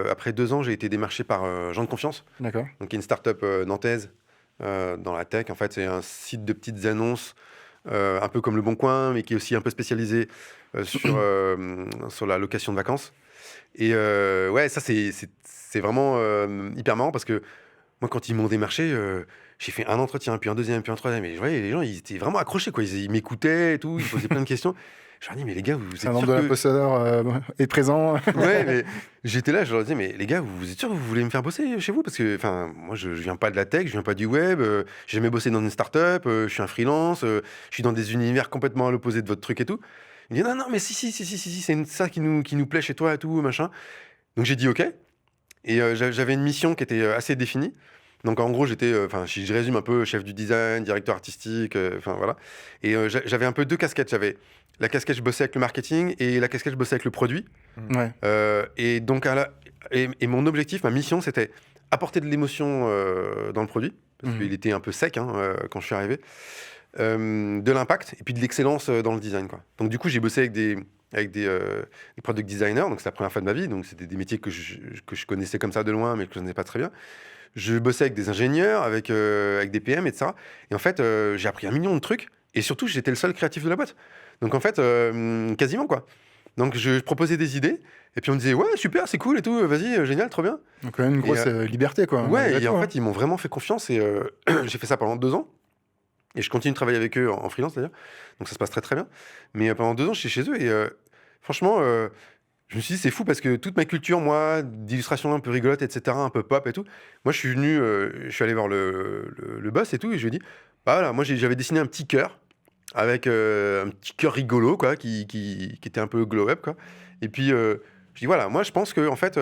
après 2 ans, j'ai été démarché par Gens de Confiance,
D'accord.
donc qui est une start-up nantaise dans la tech. En fait, c'est un site de petites annonces, un peu comme Le Bon Coin, mais qui est aussi un peu spécialisé sur la location de vacances. Et ouais, ça, c'est vraiment hyper marrant parce que moi, quand ils m'ont démarché, j'ai fait un entretien, puis un deuxième, puis un troisième. Et je voyais les gens, ils étaient vraiment accrochés, quoi. Ils m'écoutaient et tout, ils posaient plein de questions. Je leur dis, mais les gars, vous êtes
C'est un
sûrs
membre de
que...
l'imposteur est présent.
Ouais, mais j'étais là, je leur disais, mais les gars, vous êtes sûrs que vous voulez me faire bosser chez vous? Parce que, enfin, moi, je viens pas de la tech, je viens pas du web, j'ai jamais bossé dans une start-up, je suis un freelance, je suis dans des univers complètement à l'opposé de votre truc et tout. Il dit, non, mais si, c'est ça qui nous plaît chez toi et tout, machin. Donc j'ai dit, ok. Et j'avais une mission qui était assez définie. Donc en gros, j'étais, si je résume un peu, chef du design, directeur artistique, voilà. Et j'avais un peu 2 casquettes. J'avais la casquette, je bossais avec le marketing, et la casquette, je bossais avec le produit.
Ouais.
Et donc, et mon objectif, ma mission, c'était apporter de l'émotion dans le produit, parce qu'il était un peu sec quand je suis arrivé, de l'impact, et puis de l'excellence dans le design, quoi. Donc du coup, j'ai bossé avec des product designers, donc c'est la première fois de ma vie, donc c'était des métiers que je connaissais comme ça de loin, mais que je ne connaissais pas très bien. Je bossais avec des ingénieurs, avec des PM, etc. Et en fait, j'ai appris 1 million de trucs. Et surtout, j'étais le seul créatif de la boîte. Donc en fait, quasiment, quoi. Donc je proposais des idées. Et puis on me disait, ouais, super, c'est cool et tout. Vas-y, génial, trop bien.
Donc quand même une grosse liberté, quoi.
Ouais, et en fait, ils m'ont vraiment fait confiance. Et j'ai fait ça pendant 2 ans. Et je continue de travailler avec eux en freelance, d'ailleurs. Donc ça se passe très, très bien. Mais pendant 2 ans, j'étais chez eux. Et franchement... je me suis dit, c'est fou parce que toute ma culture, moi, d'illustration un peu rigolote, etc., un peu pop et tout, moi, je suis allé voir le boss et tout, et je lui ai dit, bah voilà, moi, j'avais dessiné un petit cœur, avec un petit cœur rigolo, quoi, qui était un peu glow-up, quoi. Et puis, je dis, voilà, moi, je pense que en fait,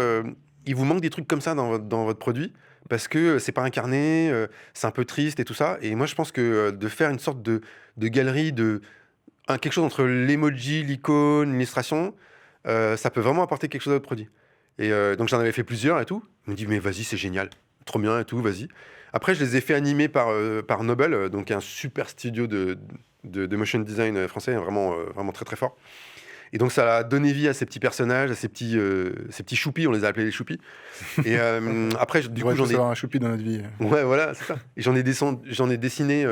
il vous manque des trucs comme ça dans votre produit, parce que c'est pas incarné, c'est un peu triste et tout ça. Et moi, je pense que de faire une sorte de galerie, quelque chose entre l'emoji, l'icône, l'illustration, ça peut vraiment apporter quelque chose à votre produit. Et donc j'en avais fait plusieurs et tout. Il me dit, mais vas-y, c'est génial, trop bien et tout, vas-y. Après, je les ai fait animer par Noble, donc un super studio de motion design français, vraiment, vraiment très très fort. Et donc ça a donné vie à ces petits personnages, à ces petits choupis, on les a appelés les choupis. Et après, du coup, j'en ai...
avoir un choupi dans notre vie.
Ouais, voilà, c'est ça. Et j'en ai dessiné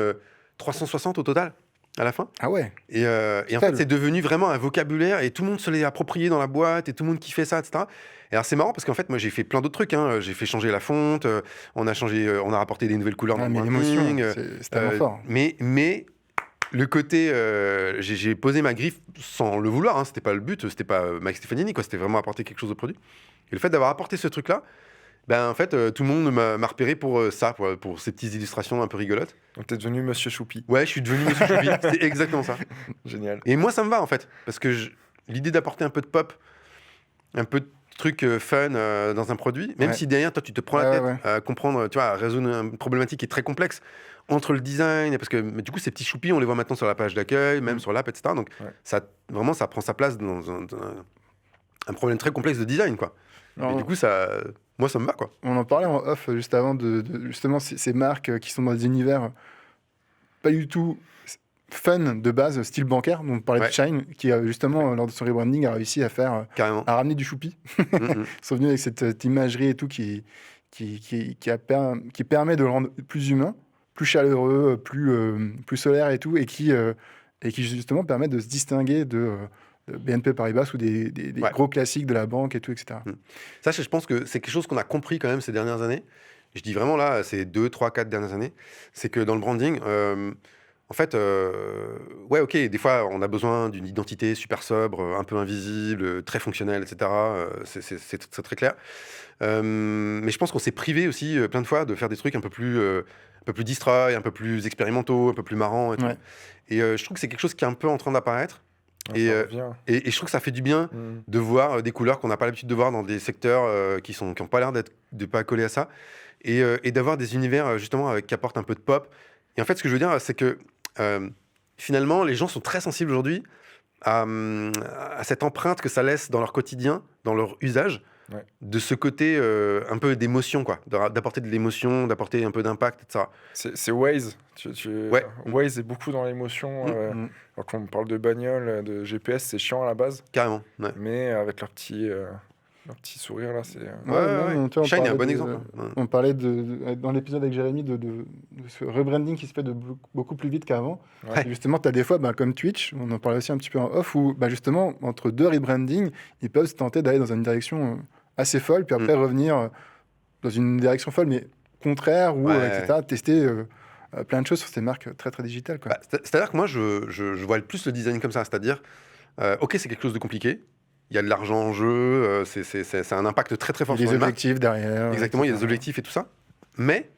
360 au total, à la fin.
Ah ouais.
Et en fait, c'est devenu vraiment un vocabulaire, et tout le monde se l'est approprié dans la boîte, et tout le monde kiffait ça, etc. Et alors c'est marrant parce qu'en fait, moi j'ai fait plein d'autres trucs, hein. J'ai fait changer la fonte, on a rapporté des nouvelles couleurs dans le branding.
C'est tellement fort.
Mais le côté, j'ai posé ma griffe sans le vouloir, hein. C'était pas le but, c'était pas Mike Stefanini, quoi. C'était vraiment apporter quelque chose au produit. Et le fait d'avoir apporté ce truc-là, ben en fait, tout le monde m'a repéré pour ça, pour ces petites illustrations un peu rigolotes.
Donc t'es devenu Monsieur Choupi.
Ouais, je suis devenu Monsieur Choupi, c'est exactement ça.
Génial.
Et moi, ça me va en fait, parce que l'idée d'apporter un peu de pop, un peu de trucs fun dans un produit, même si derrière, toi, tu te prends la tête à comprendre, tu vois, à résoudre une problématique qui est très complexe entre le design, parce que du coup, ces petits choupis, on les voit maintenant sur la page d'accueil, même sur l'app, etc. Donc, ça prend sa place dans un problème très complexe de design, quoi. Et du coup, moi, ça me va, quoi.
On en parlait en off juste avant de justement ces marques qui sont dans des univers pas du tout fun de base, style bancaire, dont on parlait de Shine, qui justement, lors de son rebranding, a réussi à ramener du choupi. Ils sont venus avec cette imagerie et tout qui permet de le rendre plus humain, plus chaleureux, plus solaire et tout, et qui justement permet de se distinguer de BNP Paribas ou des gros classiques de la banque et tout, etc.
Ça, je pense que c'est quelque chose qu'on a compris quand même ces dernières années. Je dis vraiment là, ces 2, 3, 4 dernières années, c'est que dans le branding, en fait, ouais, ok, des fois, on a besoin d'une identité super sobre, un peu invisible, très fonctionnelle, etc. C'est très clair. Mais je pense qu'on s'est privé aussi plein de fois de faire des trucs un peu plus distrait, un peu plus expérimentaux, un peu plus marrants. Et, et je trouve que c'est quelque chose qui est un peu en train d'apparaître. Et je trouve que ça fait du bien de voir des couleurs qu'on n'a pas l'habitude de voir dans des secteurs qui n'ont pas l'air de pas coller à ça. Et d'avoir des univers justement qui apportent un peu de pop. Et en fait, ce que je veux dire, c'est que finalement, les gens sont très sensibles aujourd'hui à cette empreinte que ça laisse dans leur quotidien, dans leur usage, de ce côté un peu d'émotion, quoi, d'apporter de l'émotion, d'apporter un peu d'impact, etc.
C'est Waze. Waze est beaucoup dans l'émotion. Quand on parle de bagnole, de GPS, c'est chiant à la base.
Carrément.
Mais avec leur petit sourire là, c'est.
Shine est un bon exemple.
On parlait dans l'épisode avec Jérémy de ce rebranding qui se fait beaucoup plus vite qu'avant. Et justement, tu as des fois, comme Twitch, on en parlait aussi un petit peu en off, où justement, entre 2 rebrandings, ils peuvent se tenter d'aller dans une direction assez folle, puis après revenir dans une direction folle, mais contraire, ou etc., tester plein de choses sur ces marques très, très digitales, quoi.
C'est-à-dire que moi, je vois plus le design comme ça, c'est-à-dire, ok, c'est quelque chose de compliqué, il y a de l'argent en jeu, c'est un impact très très fort sur
les objectifs derrière.
Exactement, il y a des objectifs et tout ça. Mais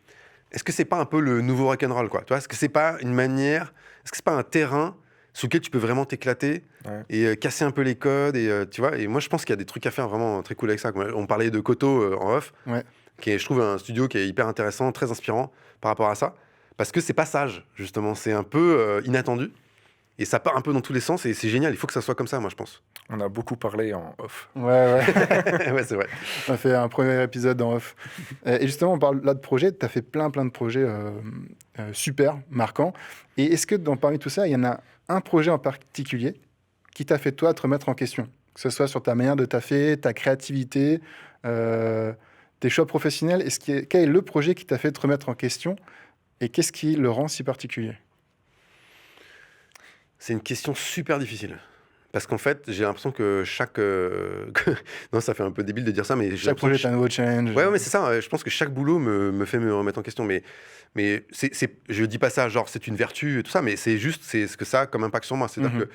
est-ce que c'est pas un peu le nouveau rock'n'roll, quoi? Tu vois, est-ce que c'est pas une manière, est-ce que c'est pas un terrain sous lequel tu peux vraiment t'éclater et casser un peu les codes. Et, tu vois, et moi, je pense qu'il y a des trucs à faire vraiment très cool avec ça. On parlait de Koto en off, qui est, je trouve, un studio qui est hyper intéressant, très inspirant par rapport à ça. Parce que c'est pas sage, justement. C'est un peu inattendu. Et ça part un peu dans tous les sens. Et c'est génial. Il faut que ça soit comme ça, moi, je pense.
On a beaucoup parlé en off.
Ouais.
Ouais, c'est vrai.
On a fait un premier épisode en off. Et justement, on parle là de projets. Tu as fait plein de projets super, marquants. Et est-ce que parmi tout ça, il y en a un projet en particulier qui t'a fait, toi, te remettre en question? Que ce soit sur ta manière de taffer, ta créativité, tes choix professionnels. Quel est le projet qui t'a fait te remettre en question? Et qu'est-ce qui le rend si particulier?
C'est une question super difficile. Parce qu'en fait, j'ai l'impression que chaque... non, ça fait un peu débile de dire ça, mais...
Chaque projet est un nouveau challenge.
Ouais, mais c'est ça. Je pense que chaque boulot me fait me remettre en question. Mais je dis pas ça, genre, c'est une vertu et tout ça, mais c'est juste ce que ça a comme impact sur moi. C'est-à-dire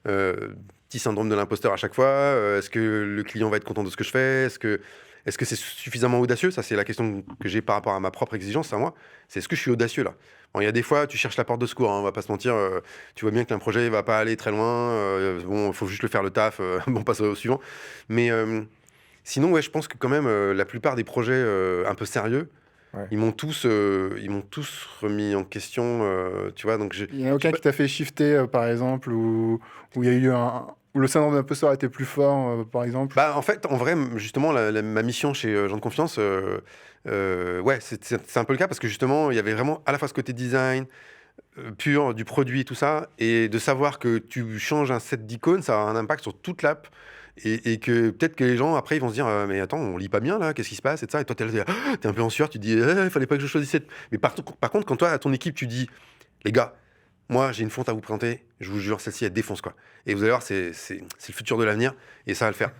que... petit syndrome de l'imposteur à chaque fois. Est-ce que le client va être content de ce que je fais? Est-ce que c'est suffisamment audacieux? Ça, c'est la question que j'ai par rapport à ma propre exigence, à moi. C'est est-ce que je suis audacieux, là? Bon, il y a des fois, tu cherches la porte de secours, hein, on va pas se mentir. Tu vois bien que un projet va pas aller très loin. Bon, il faut juste le faire le taf. Bon, passe au suivant. Mais sinon, ouais, je pense que quand même, la plupart des projets un peu sérieux, ils m'ont tous remis en question. Tu vois, donc
il n'y en a aucun qui t'a fait shifter, par exemple, où il y a eu où le syndrome d'imposteur était plus fort, par exemple?
Bah, en fait, en vrai, justement, ma mission chez Gens de Confiance, ouais, c'est un peu le cas parce que justement, il y avait vraiment à la fois ce côté design pur du produit et tout ça, et de savoir que tu changes un set d'icônes, ça a un impact sur toute l'app. Et que peut-être que les gens, après, ils vont se dire mais attends, on lit pas bien là, qu'est-ce qui se passe et tout ça. Et toi, t'es un peu en sueur, tu te dis il fallait pas que je choisisse cette. Mais par contre, quand toi, à ton équipe, tu dis les gars, moi, j'ai une fonte à vous présenter, je vous jure, celle-ci, elle défonce, quoi. Et vous allez voir, c'est le futur de l'avenir, et ça va le faire.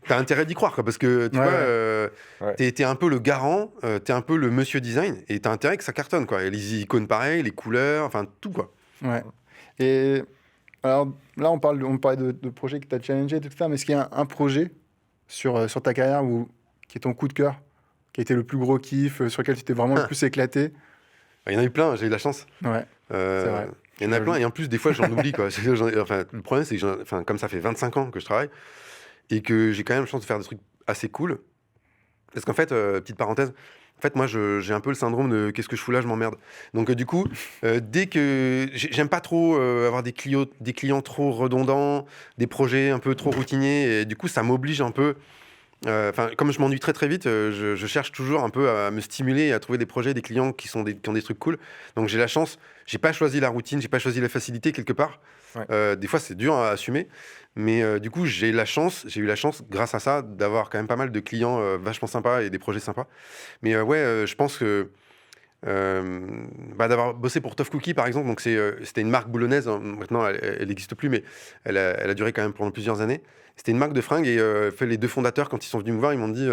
T'as intérêt d'y croire, quoi, parce que, tu vois, t'es un peu le garant, t'es un peu le monsieur design, et t'as intérêt que ça cartonne, quoi. Et les icônes pareilles, les couleurs, enfin, tout, quoi.
Ouais. Et alors, là, on parlait de projets que t'as challengé, tout ça, mais est-ce qu'il y a un projet sur ta carrière qui est ton coup de cœur, qui a été le plus gros kiff, sur lequel tu t'es vraiment le plus éclaté?
Il y en a eu plein, j'ai eu de la chance.
Ouais, c'est vrai.
Il y en a plein, et en plus, des fois, j'en oublie, quoi. Enfin, le problème, c'est que, comme ça fait 25 ans que je travaille, et que j'ai quand même la chance de faire des trucs assez cool. Parce qu'en fait, petite parenthèse, en fait, moi, j'ai un peu le syndrome de qu'est-ce que je fous là, je m'emmerde. Donc, du coup, dès que j'aime pas trop avoir des clients trop redondants, des projets un peu trop routiniers, et du coup, ça m'oblige un peu. Comme je m'ennuie très vite, je cherche toujours un peu à me stimuler et à trouver des projets, des clients qui ont des trucs cool. Donc j'ai la chance, j'ai pas choisi la routine, j'ai pas choisi la facilité quelque part. Des fois c'est dur à assumer, mais du coup j'ai eu la chance, grâce à ça, d'avoir quand même pas mal de clients vachement sympas et des projets sympas. Mais je pense que d'avoir bossé pour Tough Cookie par exemple, donc c'était une marque boulonnaise, hein. Maintenant elle n'existe plus, mais elle a duré quand même pendant plusieurs années. C'était une marque de fringues et les deux fondateurs, quand ils sont venus me voir, ils m'ont dit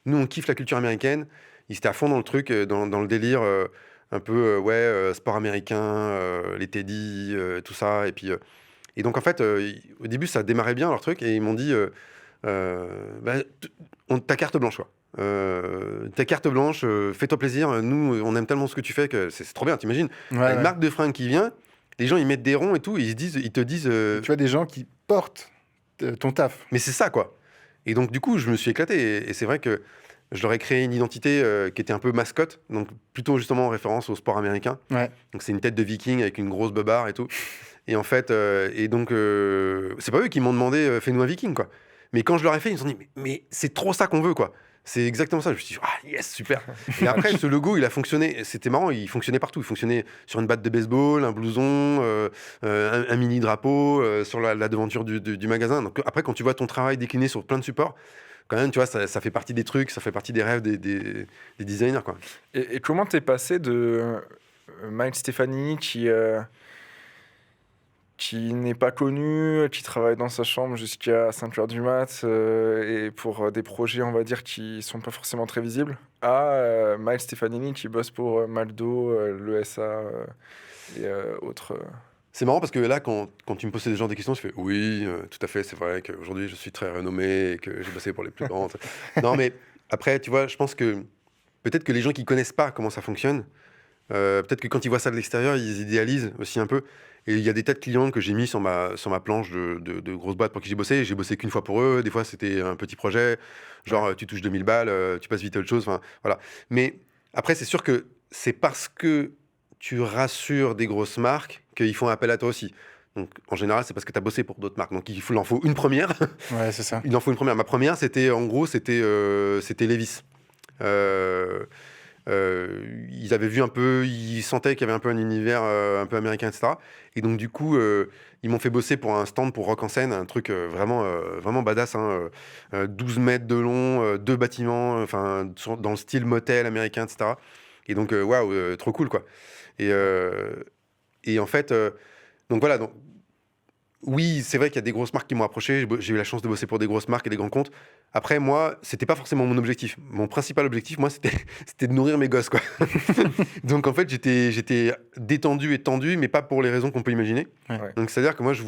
nous on kiffe la culture américaine. Ils étaient à fond dans le truc, dans le délire un peu sport américain, les Teddy, tout ça. Et donc en fait au début ça démarrait bien leur truc et ils m'ont dit ta carte blanche, quoi. Ta carte blanche, fais-toi plaisir. Nous, on aime tellement ce que tu fais que c'est trop bien. T'imagines, une marque de fringues qui vient, les gens ils mettent des ronds et tout, et ils te disent.
Tu vois des gens qui portent ton taf.
Mais c'est ça, quoi. Et donc du coup, je me suis éclaté. Et c'est vrai que je leur ai créé une identité qui était un peu mascotte, donc plutôt justement en référence au sport américain. Donc c'est une tête de viking avec une grosse beubare et tout. Et en fait, c'est pas eux qui m'ont demandé fais-nous un viking, quoi. Mais quand je leur ai fait, ils se sont dit mais c'est trop ça qu'on veut, quoi. C'est exactement ça. Je me suis dit, yes, super. Et après, ce logo, il a fonctionné. C'était marrant, il fonctionnait partout. Il fonctionnait sur une batte de baseball, un blouson, un mini drapeau, sur la devanture du magasin. Donc après, quand tu vois ton travail décliné sur plein de supports, quand même, tu vois, ça fait partie des trucs, ça fait partie des rêves des designers, quoi.
Et comment t'es passé de Miles Stefanini qui n'est pas connu, qui travaille dans sa chambre jusqu'à 5h du mat et pour des projets, on va dire, qui sont pas forcément très visibles, à Miles Stefanini qui bosse pour Maldo, l'ESA et autres.
C'est marrant parce que là, quand tu me posais des gens des questions, je fais oui, tout à fait, c'est vrai qu'aujourd'hui je suis très renommé et que j'ai bossé pour les plus grands. Non, mais après, tu vois, je pense que peut-être que les gens qui connaissent pas comment ça fonctionne, peut-être que quand ils voient ça de l'extérieur, ils idéalisent aussi un peu. Et il y a des tas de clients que j'ai mis sur ma planche de grosses boîtes pour qui j'ai bossé. J'ai bossé qu'une fois pour eux. Des fois, c'était un petit projet. Genre, tu touches 2000 balles, tu passes vite à autre chose. Enfin, voilà. Mais après, c'est sûr que c'est parce que tu rassures des grosses marques qu'ils font appel à toi aussi. Donc, en général, c'est parce que tu as bossé pour d'autres marques. Donc, il en faut une première.
Ouais, c'est ça.
Il en faut une première. Ma première, c'était Levi's. Ils avaient vu un peu, ils sentaient qu'il y avait un peu un univers un peu américain, etc. Et donc, du coup, ils m'ont fait bosser pour un stand pour Rock en Seine, un truc vraiment badass, hein, 12 mètres de long, 2 bâtiments, dans le style motel américain, etc. Et donc, waouh, trop cool, quoi. Et en fait, donc voilà. Donc, oui, c'est vrai qu'il y a des grosses marques qui m'ont approché. J'ai eu la chance de bosser pour des grosses marques et des grands comptes. Après, moi, c'était pas forcément mon objectif. Mon principal objectif, moi, c'était de nourrir mes gosses, quoi. Donc, en fait, j'étais détendu et tendu, mais pas pour les raisons qu'on peut imaginer.
Ouais.
Donc, c'est-à-dire que moi, je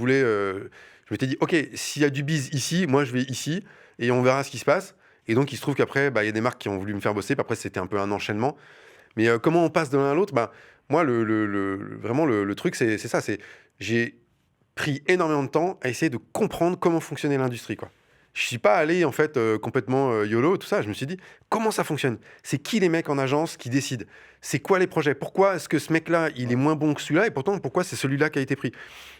m'étais dit, OK, s'il y a du bise ici, moi, je vais ici et on verra ce qui se passe. Et donc, il se trouve qu'après, il y a des marques qui ont voulu me faire bosser. Puis après, c'était un peu un enchaînement. Mais comment on passe de l'un à l'autre, moi, vraiment, le truc, c'est ça. J'ai pris énormément de temps à essayer de comprendre comment fonctionnait l'industrie, quoi. Je suis pas allé en fait complètement YOLO, tout ça. Je me suis dit comment ça fonctionne. C'est qui les mecs en agence qui décident. C'est quoi les projets. Pourquoi est-ce que ce mec-là il est moins bon que celui-là et pourtant pourquoi c'est celui-là qui a été pris.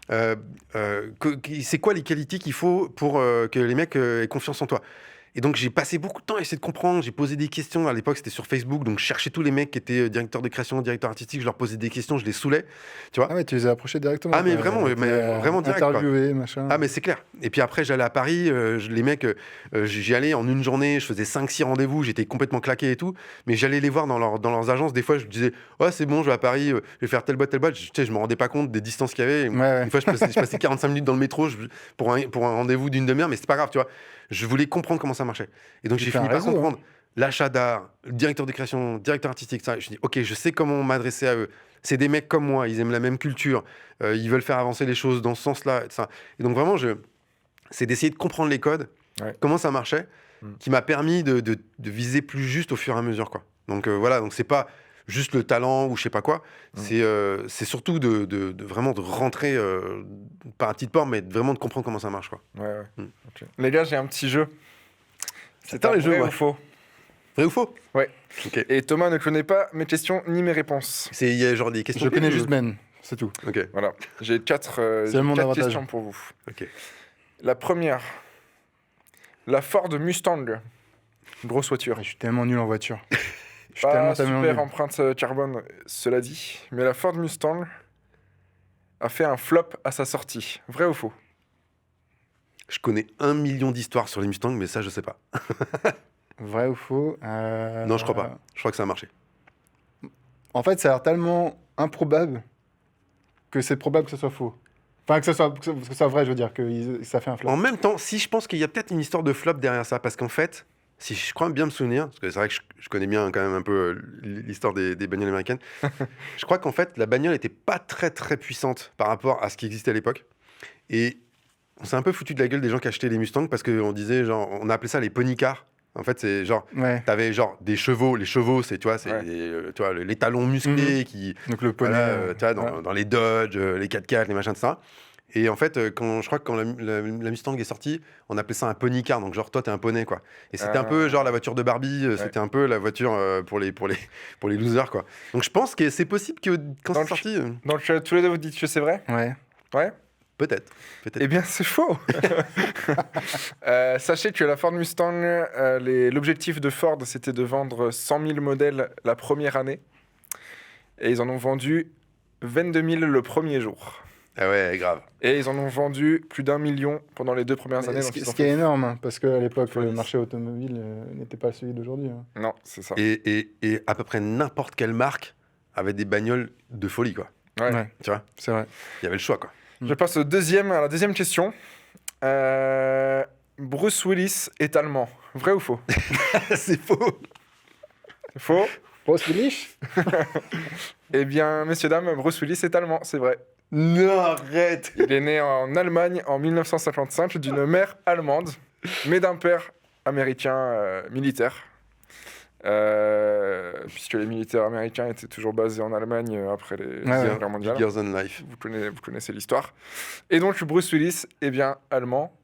C'est quoi les qualités qu'il faut pour que les mecs aient confiance en toi. Et donc j'ai passé beaucoup de temps à essayer de comprendre. J'ai posé des questions. À l'époque c'était sur Facebook, donc je cherchais tous les mecs qui étaient directeurs de création, directeurs artistiques. Je leur posais des questions, je les saulais, tu vois.
Ah ouais, tu les as approchés directement.
Ah mais vraiment, vraiment direct.
Interviewés, machin.
Ah mais c'est clair. Et puis après j'allais à Paris, les mecs, j'y allais en une journée, je faisais 5-6 rendez-vous, j'étais complètement claqué et tout. Mais j'allais les voir dans leurs agences. Des fois je me disais, ouais c'est bon, je vais à Paris, je vais faire telle boîte. Je me rendais pas compte des distances qu'il y avait.
Ouais.
Une fois je passais 45 minutes dans le métro pour un rendez-vous d'une demi-heure, mais c'est pas grave, tu vois. Je voulais comprendre comment ça marchait. Et donc j'ai fini par comprendre l'achat d'art, le directeur de création, directeur artistique, ça. Je me dis, ok, je sais comment m'adresser à eux. C'est des mecs comme moi, ils aiment la même culture, ils veulent faire avancer les choses dans ce sens-là. Et donc vraiment, c'est d'essayer de comprendre les codes, comment ça marchait, qui m'a permis de viser plus juste au fur et à mesure, quoi. Donc voilà, donc c'est pas juste le talent ou je sais pas quoi, c'est surtout de vraiment de rentrer par un petit port, mais vraiment de comprendre comment ça marche, quoi.
Okay. Les gars, j'ai un petit jeu.
C'est un jeu,
vrai ou faux.
Vrai ou faux?
Ouais.
Okay.
Et Thomas ne connaît pas mes questions ni mes réponses.
Il y a genre des questions.
Je connais juste Ben, c'est tout.
Ok.
Voilà. J'ai 4 questions pour vous.
Ok.
La première. La Ford Mustang. Grosse voiture.
Je suis tellement nul en voiture. Je suis
Pas
tellement
super
nul.
empreinte carbone, cela dit. Mais la Ford Mustang a fait un flop à sa sortie. Vrai ou faux?
Je connais 1 million d'histoires sur les Mustangs, mais ça, je sais pas.
Vrai ou faux?
Non, je crois pas. Je crois que ça a marché.
En fait, ça a l'air tellement improbable que c'est probable que ce soit faux. Enfin, que ce soit vrai, je veux dire, que ça fait un flop.
En même temps, si je pense qu'il y a peut-être une histoire de flop derrière ça, parce qu'en fait, si je crois bien me souvenir, parce que c'est vrai que je connais bien quand même un peu l'histoire des bagnoles américaines, je crois qu'en fait, la bagnole n'était pas très très puissante par rapport à ce qui existait à l'époque. Et on s'est un peu foutu de la gueule des gens qui achetaient les Mustangs parce qu'on disait, genre, on a appelé ça les pony cars. En fait, c'est genre, t'avais genre des chevaux. Les chevaux, c'est, tu vois, c'est tu vois, les talons musclés qui.
Donc le poney.
Voilà, tu vois, dans les Dodge, les 4x4, les machins de ça. Et en fait, je crois que quand la Mustang est sortie, on appelait ça un pony car. Donc, genre, toi, t'es un poney, quoi. Et c'était un peu genre la voiture de Barbie. C'était un peu la voiture pour les losers, quoi. Donc, je pense que c'est possible que quand c'est sorti.
Donc, tous les deux, vous dites que c'est vrai?
Ouais.
Peut-être.
Eh bien, c'est faux. Sachez que la Ford Mustang, l'objectif de Ford, c'était de vendre 100 000 modèles la première année. Et ils en ont vendu 22 000 le premier jour.
Ah ouais, grave.
Et ils en ont vendu plus d'1 million pendant les 2 premières années.
Ce qui est énorme, hein, parce qu'à l'époque, le marché automobile n'était pas celui d'aujourd'hui. Hein.
Non, c'est ça.
Et à peu près n'importe quelle marque avait des bagnoles de folie, quoi.
Ouais.
Tu vois,
c'est vrai.
Il y avait le choix, quoi.
Je passe à la deuxième question. Bruce Willis est allemand. Vrai ou faux?
C'est faux.
Faux.
Bruce Willis?
Eh bien, messieurs, dames, Bruce Willis est allemand, c'est vrai.
Non, arrête.
Il est né en Allemagne en 1955 d'une mère allemande, mais d'un père américain militaire. puisque les militaires américains étaient toujours basés en Allemagne après les Deuxième Guerre mondiale.
Bigger than life.
Vous connaissez l'histoire. Et donc Bruce Willis est bien allemand.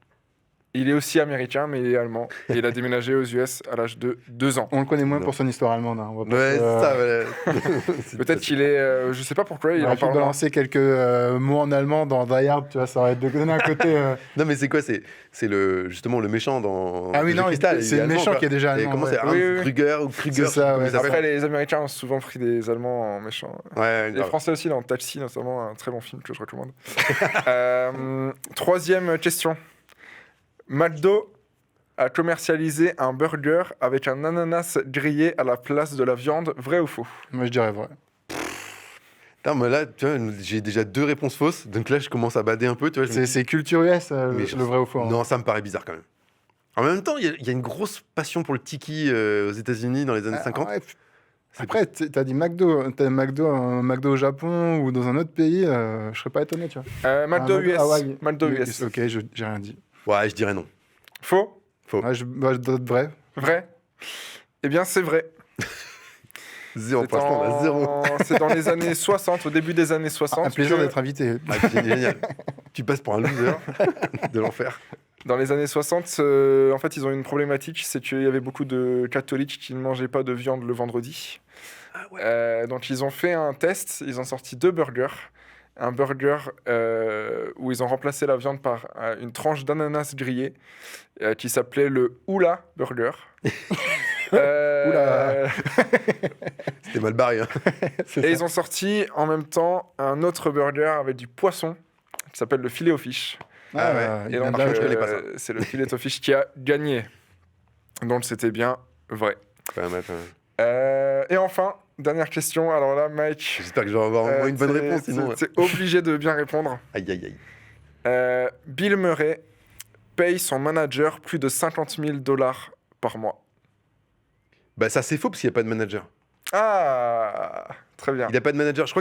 Il est aussi américain, mais il est allemand. Et il a déménagé aux US à l'âge de 2 ans.
On le connaît moins
Non.
pour son histoire allemande. Hein. On va pas
Ouais,
se-
ça, ouais.
Peut-être qu'il est... je sais pas pourquoi, il
On
en
aurait pu
parle moins.
balancer quelques mots en allemand dans Die Hard, tu vois, ça aurait donné un côté...
Non, mais c'est quoi? C'est justement le méchant dans.
Ah oui,
Jeu
non,
Cristal,
c'est
il est
le
allemand,
méchant
quoi.
qui est déjà
Et
allemand.
comment
ouais.
c'est Hans
Oui, oui, oui.
Kruger ou Kruger?
C'est ça,
je sais pas comment
ouais.
il s'appelle.
Après, les Américains ont souvent pris des Allemands en méchant.
Ouais,
Les
grave.
Français aussi, dans Taxi, notamment, un très bon film que je recommande. Troisième question. McDo a commercialisé un burger avec un ananas grillé à la place de la viande, vrai ou faux?
Moi, je dirais vrai.
Putain, mais là, tu vois, j'ai déjà 2 réponses fausses, donc là, je commence à bader un peu, tu vois.
C'est culture US,
Mais
le vrai ou faux. hein.
Non, ça me paraît bizarre quand même. En même temps, il y a une grosse passion pour le tiki aux États-Unis dans les années 50.
Ouais, après, t'as dit McDo. T'as un McDo au Japon ou dans un autre pays, je serais pas étonné, tu vois.
McDo
Ah,
US.
Hawaï.
McDo US.
Ok, j'ai rien dit.
Ouais, je dirais non.
Faux?
Faux.
Ouais, je dois être vrai.
Vrai? Eh bien, c'est vrai.
Zéro,
C'est
pour l'instant, on a 0.
c'est dans les années 60, au début des années 60.
Un plaisir
que-
d'être invité.
Ah, génial. Tu passes pour un loser de l'enfer.
Dans les années 60, en fait, ils ont une problématique, c'est qu'il y avait beaucoup de catholiques qui ne mangeaient pas de viande le vendredi. Donc, ils ont fait un test, ils ont sorti 2 burgers. Un burger où ils ont remplacé la viande par une tranche d'ananas grillé qui s'appelait le Oula Burger.
Oula.
C'était mal barré. Hein.
Et ils ont sorti en même temps un autre burger avec du poisson qui s'appelle le filet aux fiches.
Ah ouais.
il
Et
vient
donc,
de là,
je connais pas ça.
c'est le filet aux fiches qui a gagné. Donc c'était bien vrai.
Pas mal, pas mal.
Et enfin, dernière question. Alors là, Mike,
J'espère que je vais avoir au moins une bonne
t'es-
réponse, sinon.
t'es obligé de bien répondre.
Aïe, aïe, aïe.
Bill Murray paye son manager plus de 50 000 $ par mois.
Bah, ça, c'est faux parce qu'il n'y a pas de manager.
Ah, très bien.
Il n'a pas de manager. Je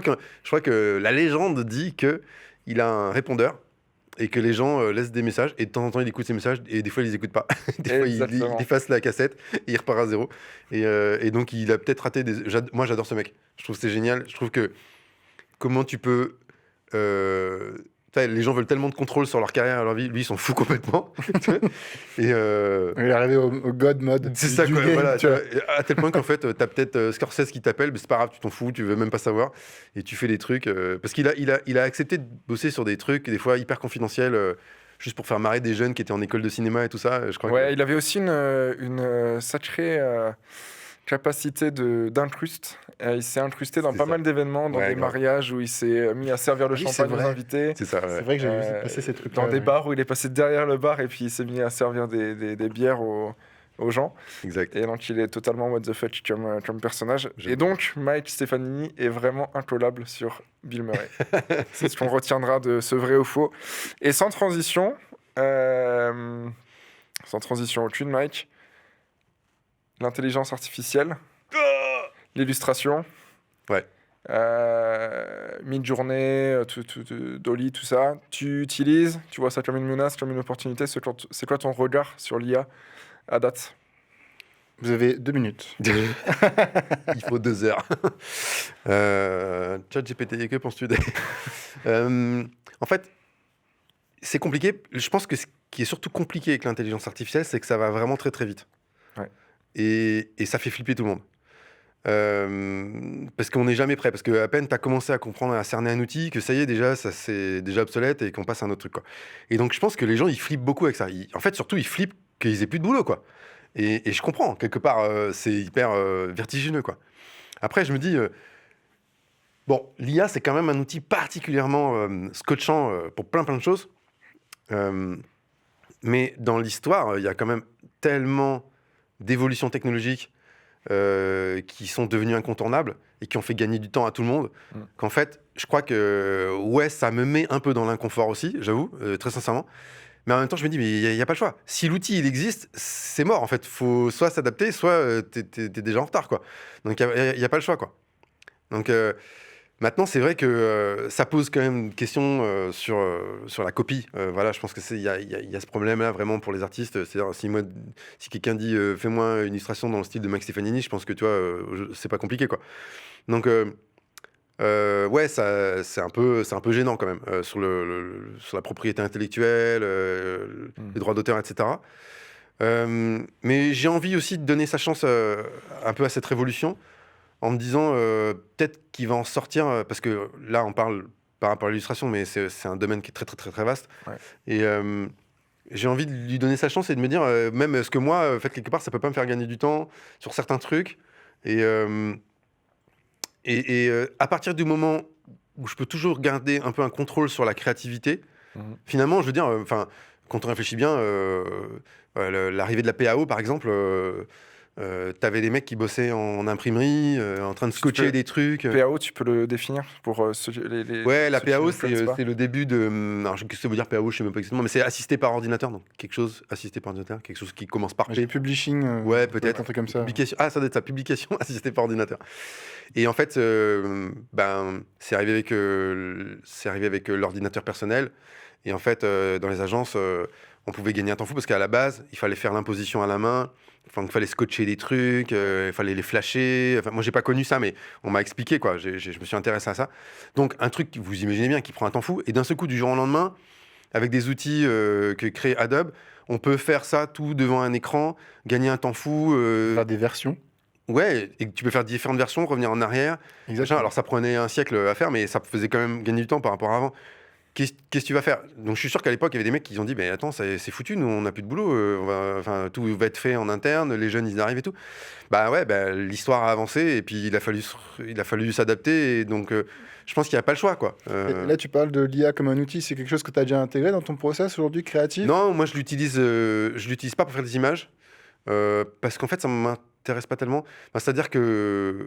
crois que la légende dit qu'il a un répondeur et que les gens laissent des messages et de temps en temps il écoute ces messages et des fois ils les écoutent pas. Des fois il
Exactement.
efface la cassette et il repart à zéro. Et donc il a peut-être raté des. Moi j'adore ce mec. Je trouve que c'est génial. Je trouve que comment tu peux. Les gens veulent tellement de contrôle sur leur carrière et leur vie. Lui il s'en fout complètement. et
Il est arrivé au God mode.
c'est ça
du
quoi.
game,
Voilà,
tu vois.
à tel point qu'en fait t'as peut-être Scorsese qui t'appelle, mais c'est pas grave, tu t'en fous, tu veux même pas savoir et tu fais des trucs parce qu'il a accepté de bosser sur des trucs des fois hyper confidentiels juste pour faire marrer des jeunes qui étaient en école de cinéma et tout ça. Je crois
Ouais,
que...
il avait aussi une sacrée capacité d'incruste. Il s'est incrusté dans
C'est
pas
ça.
mal d'événements, dans
Ouais,
des
grave.
mariages où il s'est mis à servir le
Oui,
champagne
c'est
aux
vrai.
invités.
C'est ça.
C'est
Ouais.
vrai que j'avais vu
Euh,
passer ces trucs
Dans des bars où il est passé derrière le bar et puis il s'est mis à servir des bières aux gens.
Exact.
Et donc il est totalement what the fuck comme personnage.
J'avoue.
Et donc Mike Stefanini est vraiment incollable sur Bill Murray. C'est ce qu'on retiendra de ce vrai ou faux. Et sans transition aucune, Mike, l'intelligence artificielle, l'illustration,
Ouais.
Midjourney, Dolly, tout ça, tu utilises, tu vois ça comme une menace, comme une opportunité, c'est quoi ton regard sur l'IA à date?
Vous avez 2 minutes.
Il faut 2 heures. ChatGPT, que penses-tu en fait, c'est compliqué. Je pense que ce qui est surtout compliqué avec l'intelligence artificielle, c'est que ça va vraiment très très vite.
Ouais.
Et ça fait flipper tout le monde. Parce qu'on n'est jamais prêt. Parce qu'à peine tu as commencé à comprendre, à cerner un outil, que ça y est, déjà, ça c'est déjà obsolète et qu'on passe à un autre truc. Quoi. Et donc je pense que les gens, ils flippent beaucoup avec ça. En fait, surtout, ils flippent qu'ils aient plus de boulot. Quoi. Et je comprends, quelque part, c'est hyper vertigineux. Quoi. Après, je me dis, bon, l'IA, c'est quand même un outil particulièrement scotchant pour plein de choses. Mais dans l'histoire, il y a quand même tellement d'évolutions technologiques qui sont devenues incontournables et qui ont fait gagner du temps à tout le monde, qu'en fait, je crois que, ouais, ça me met un peu dans l'inconfort aussi, j'avoue, très sincèrement. Mais en même temps, je me dis, mais il n'y a pas le choix. Si l'outil, il existe, c'est mort, en fait. Il faut soit s'adapter, soit t'es déjà en retard, quoi. Donc, il n'y a pas le choix, quoi. Donc, Maintenant, c'est vrai que ça pose quand même une question sur la copie. Voilà, je pense que il y a ce problème-là vraiment pour les artistes. C'est-à-dire, si quelqu'un dit fais-moi une illustration dans le style de Max Stefanini, je pense que tu vois, c'est pas compliqué, quoi. Donc, ouais, c'est un peu gênant quand même sur la propriété intellectuelle, les droits d'auteur, etc. Mais j'ai envie aussi de donner sa chance un peu à cette révolution en me disant peut-être qu'il va en sortir, parce que là on parle par rapport à l'illustration, mais c'est un domaine qui est très très très très vaste.
Ouais.
Et j'ai envie de lui donner sa chance et de me dire, même est-ce que moi, en fait, quelque part, ça peut pas me faire gagner du temps sur certains trucs. Et à partir du moment où je peux toujours garder un peu un contrôle sur la créativité, finalement, je veux dire, enfin, quand on réfléchit bien, l'arrivée de la PAO, par exemple, t'avais des mecs qui bossaient en imprimerie, en train de scotcher des trucs.
PAO, tu peux le définir pour
Ouais, la
ceux qui
PAO,
ne connaissent pas.
c'est le début de. Alors, qu'est-ce que ça veut dire PAO? Je sais même pas exactement, mais c'est assisté par ordinateur, donc quelque chose assisté par ordinateur, quelque chose qui commence par
J'ai
P.
publishing.
Ouais, peut-être.
Un truc comme ça.
Publication. Ah, ça doit être ça, publication assistée par ordinateur. Et en fait, c'est arrivé avec l'ordinateur personnel. Et en fait, dans les agences, on pouvait gagner un temps fou parce qu'à la base, il fallait faire l'imposition à la main. Enfin, il fallait scotcher des trucs, il fallait les flasher. Enfin, moi, j'ai pas connu ça, mais on m'a expliqué, quoi. Je me suis intéressé à ça. Donc, un truc, vous imaginez bien, qui prend un temps fou. Et d'un seul coup, du jour au lendemain, avec des outils que crée Adobe, on peut faire ça tout devant un écran, gagner un temps fou.
Faire des versions.
Ouais, et tu peux faire différentes versions, revenir en arrière.
Exactement.
Alors, ça prenait un siècle à faire, mais ça faisait quand même gagner du temps par rapport à avant. Qu'est-ce que tu vas faire? Donc je suis sûr qu'à l'époque, il y avait des mecs qui ont dit mais attends, c'est foutu, nous on n'a plus de boulot, tout va être fait en interne, les jeunes ils arrivent et tout. Bah ouais, l'histoire a avancé et puis il a fallu s'adapter. Et donc je pense qu'il n'y a pas le choix, quoi.
Et là, tu parles de l'IA comme un outil. C'est quelque chose que tu as déjà intégré dans ton process aujourd'hui créatif?
Non, moi je l'utilise pas pour faire des images parce qu'en fait ça m'intéresse pas tellement. Enfin, c'est-à-dire que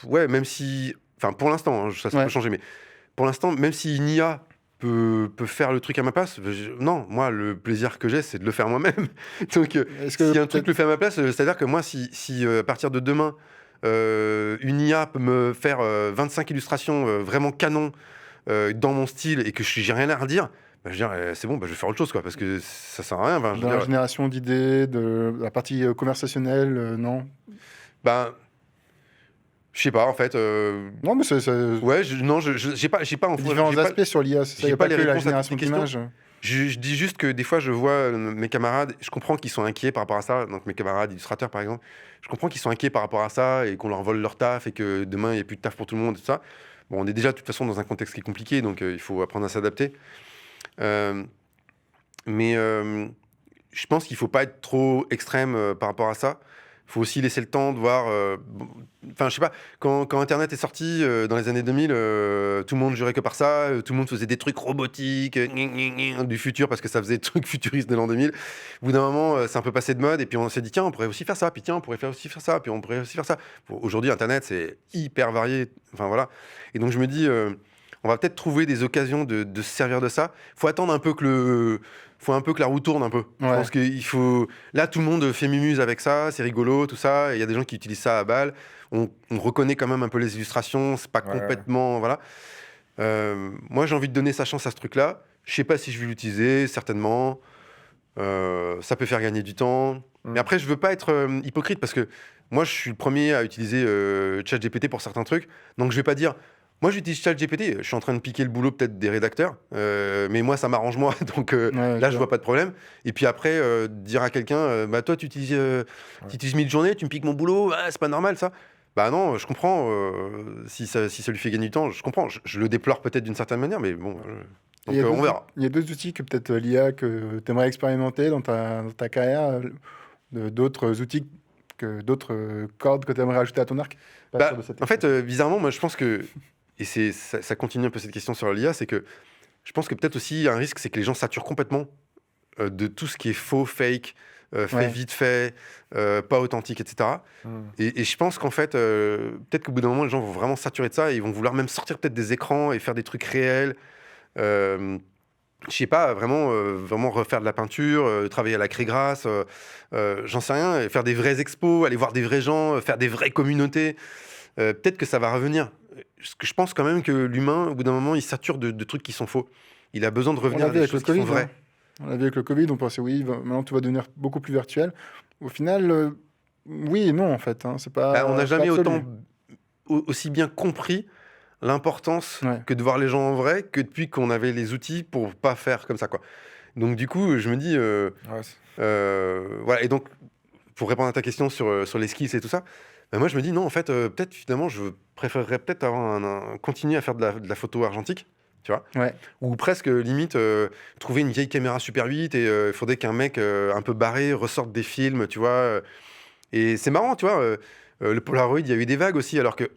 ouais, même si, enfin pour l'instant, hein, ça peut changer, mais pour l'instant, même si une IA peut faire le truc à ma place, non, moi le plaisir que j'ai c'est de le faire moi-même. Donc si un truc le fait à ma place, c'est-à-dire que moi si à partir de demain une IA peut me faire 25 illustrations vraiment canon dans mon style et que j'ai rien à redire, je veux dire, c'est bon, je vais faire autre chose, quoi, parce que ça sert à rien.
Dans la génération d'idées, de la partie conversationnelle, non?
Je sais pas, en fait.
Non, mais c'est
Ouais, j'ai pas
différents aspects sur l'IA. Il n'y a pas que la génération d'images.
Je dis juste que des fois, je vois mes camarades, je comprends qu'ils sont inquiets par rapport à ça. Donc, mes camarades illustrateurs, par exemple, je comprends qu'ils sont inquiets par rapport à ça et qu'on leur vole leur taf et que demain, il n'y a plus de taf pour tout le monde et tout ça. Bon, on est déjà, de toute façon, dans un contexte qui est compliqué, donc il faut apprendre à s'adapter. Mais je pense qu'il ne faut pas être trop extrême par rapport à ça. Il faut aussi laisser le temps de voir. Enfin, je sais pas, quand Internet est sorti dans les années 2000, tout le monde jurait que par ça, tout le monde faisait des trucs robotiques, du futur, parce que ça faisait des trucs futuristes de l'an 2000. Au bout d'un moment, c'est un peu passé de mode, et puis on s'est dit, tiens, on pourrait aussi faire ça, puis tiens, on pourrait aussi faire ça, puis on pourrait aussi faire ça. Aujourd'hui, Internet, c'est hyper varié. Enfin, voilà. Et donc, je me dis, on va peut-être trouver des occasions de se servir de ça. Faut attendre un peu que la roue tourne un peu. Je pense qu'il faut. Là, tout le monde fait mumuse avec ça, c'est rigolo, tout ça. Il y a des gens qui utilisent ça à balle. On reconnaît quand même un peu les illustrations. C'est pas complètement. Voilà. Moi, j'ai envie de donner sa chance à ce truc-là. Je sais pas si je vais l'utiliser, certainement. Ça peut faire gagner du temps. Mais après, je veux pas être hypocrite parce que moi, je suis le premier à utiliser ChatGPT pour certains trucs. Donc, je vais pas dire. Moi, j'utilise ChatGPT. Je suis en train de piquer le boulot peut-être des rédacteurs, mais moi, ça m'arrange moi. Donc là, je vois pas de problème. Et puis après, dire à quelqu'un, toi, tu utilises Midjourney, tu me piques mon boulot, c'est pas normal ça. Bah non, je comprends. Si ça lui fait gagner du temps, je comprends. Je le déplore peut-être d'une certaine manière, mais bon. Donc on verra.
Il y a d'autres outils que peut-être l'IA que tu aimerais expérimenter dans ta carrière, d'autres outils, d'autres cordes que tu aimerais ajouter à ton arc.
En fait, bizarrement, moi, je pense que et ça continue un peu cette question sur l'IA, c'est que je pense que peut-être aussi un risque, c'est que les gens saturent complètement de tout ce qui est faux, fake, fait vite fait, pas authentique, etc. Et je pense qu'en fait, peut-être qu'au bout d'un moment, les gens vont vraiment saturer de ça et ils vont vouloir même sortir peut-être des écrans et faire des trucs réels. Je sais pas, vraiment refaire de la peinture, travailler à la craie grasse, j'en sais rien, faire des vraies expos, aller voir des vrais gens, faire des vraies communautés. Peut-être que ça va revenir. je pense quand même que l'humain, au bout d'un moment, il sature de trucs qui sont faux. Il a besoin de revenir à des choses qui sont vraies.
On l'a vu avec le Covid, on pensait oui, maintenant tout va devenir beaucoup plus virtuel. Au final, oui et non en fait. Hein, c'est pas.
On n'a jamais
absolu.
autant aussi bien compris l'importance
Ouais.
que de voir les gens en vrai que depuis qu'on avait les outils pour pas faire comme ça, quoi. Donc du coup, je me dis, voilà. Et donc, pour répondre à ta question sur les skills et tout ça, moi je me dis non, en fait, peut-être finalement, je préférerais peut-être avoir continuer à faire de la photo argentique, tu vois,
Ouais.
ou presque limite trouver une vieille caméra Super 8 et il faudrait qu'un mec un peu barré ressorte des films, tu vois. Et c'est marrant, tu vois. Le Polaroid, il y a eu des vagues aussi, alors que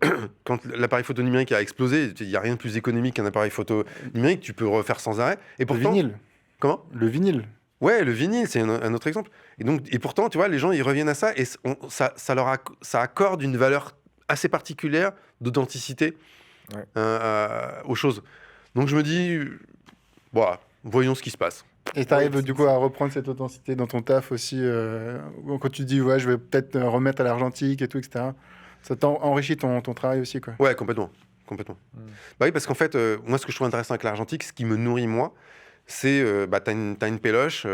quand l'appareil photo numérique a explosé, il n'y a rien de plus économique qu'un appareil photo numérique, tu peux refaire sans arrêt. Et
Le
pourtant,
vinyle.
comment ?
Le vinyle.
Ouais, le vinyle, c'est un autre exemple. Et pourtant, tu vois, les gens, ils reviennent à ça et ça accorde une valeur assez particulière d'authenticité aux choses. Donc je me dis, voilà, voyons ce qui se passe.
Et tu arrives du coup à reprendre cette authenticité dans ton taf aussi, quand tu dis ouais, je vais peut-être remettre à l'argentique et tout, etc. Ça t'enrichit ton travail aussi, quoi.
Ouais, complètement. Bah oui, parce qu'en fait, moi, ce que je trouve intéressant avec l'argentique, ce qui me nourrit, moi, c'est, t'as une péloche,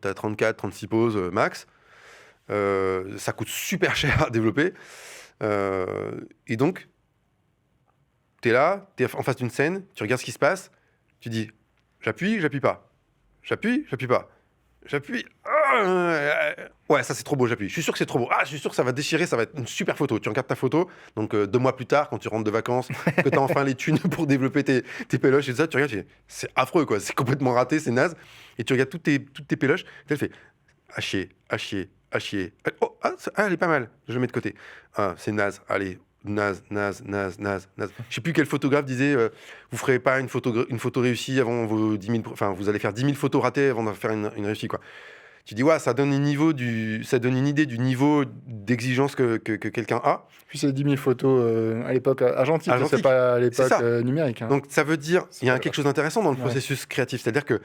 t'as 34, 36 poses max, ça coûte super cher à développer, et donc, t'es là, t'es en face d'une scène, tu regardes ce qui se passe, tu dis, j'appuie pas. J'appuie pas. J'appuie. Ouais, ça c'est trop beau, j'appuie. Je suis sûr que c'est trop beau. Je suis sûr que ça va déchirer, ça va être une super photo. Tu regardes ta photo, donc 2 mois plus tard, quand tu rentres de vacances, que tu as enfin les thunes pour développer tes péloches et tout ça, tu regardes, tu dis, c'est affreux, quoi. C'est complètement raté, c'est naze. Et tu regardes toutes tes péloches, et tu fais à chier. Elle est pas mal, je le mets de côté. C'est naze, allez. Naze. Je sais plus quel photographe disait vous ferez pas une photo réussie avant vos 10 000... Enfin, vous allez faire 10 000 photos ratées avant de faire une réussie, quoi. Tu dis, ouais, ça donne une idée du niveau d'exigence que quelqu'un a.
Puis c'est 10 000 photos à l'époque argentique, c'est pas à l'époque numérique. Hein.
Donc ça veut dire, il y a quelque chose d'intéressant dans le processus créatif. C'est-à-dire que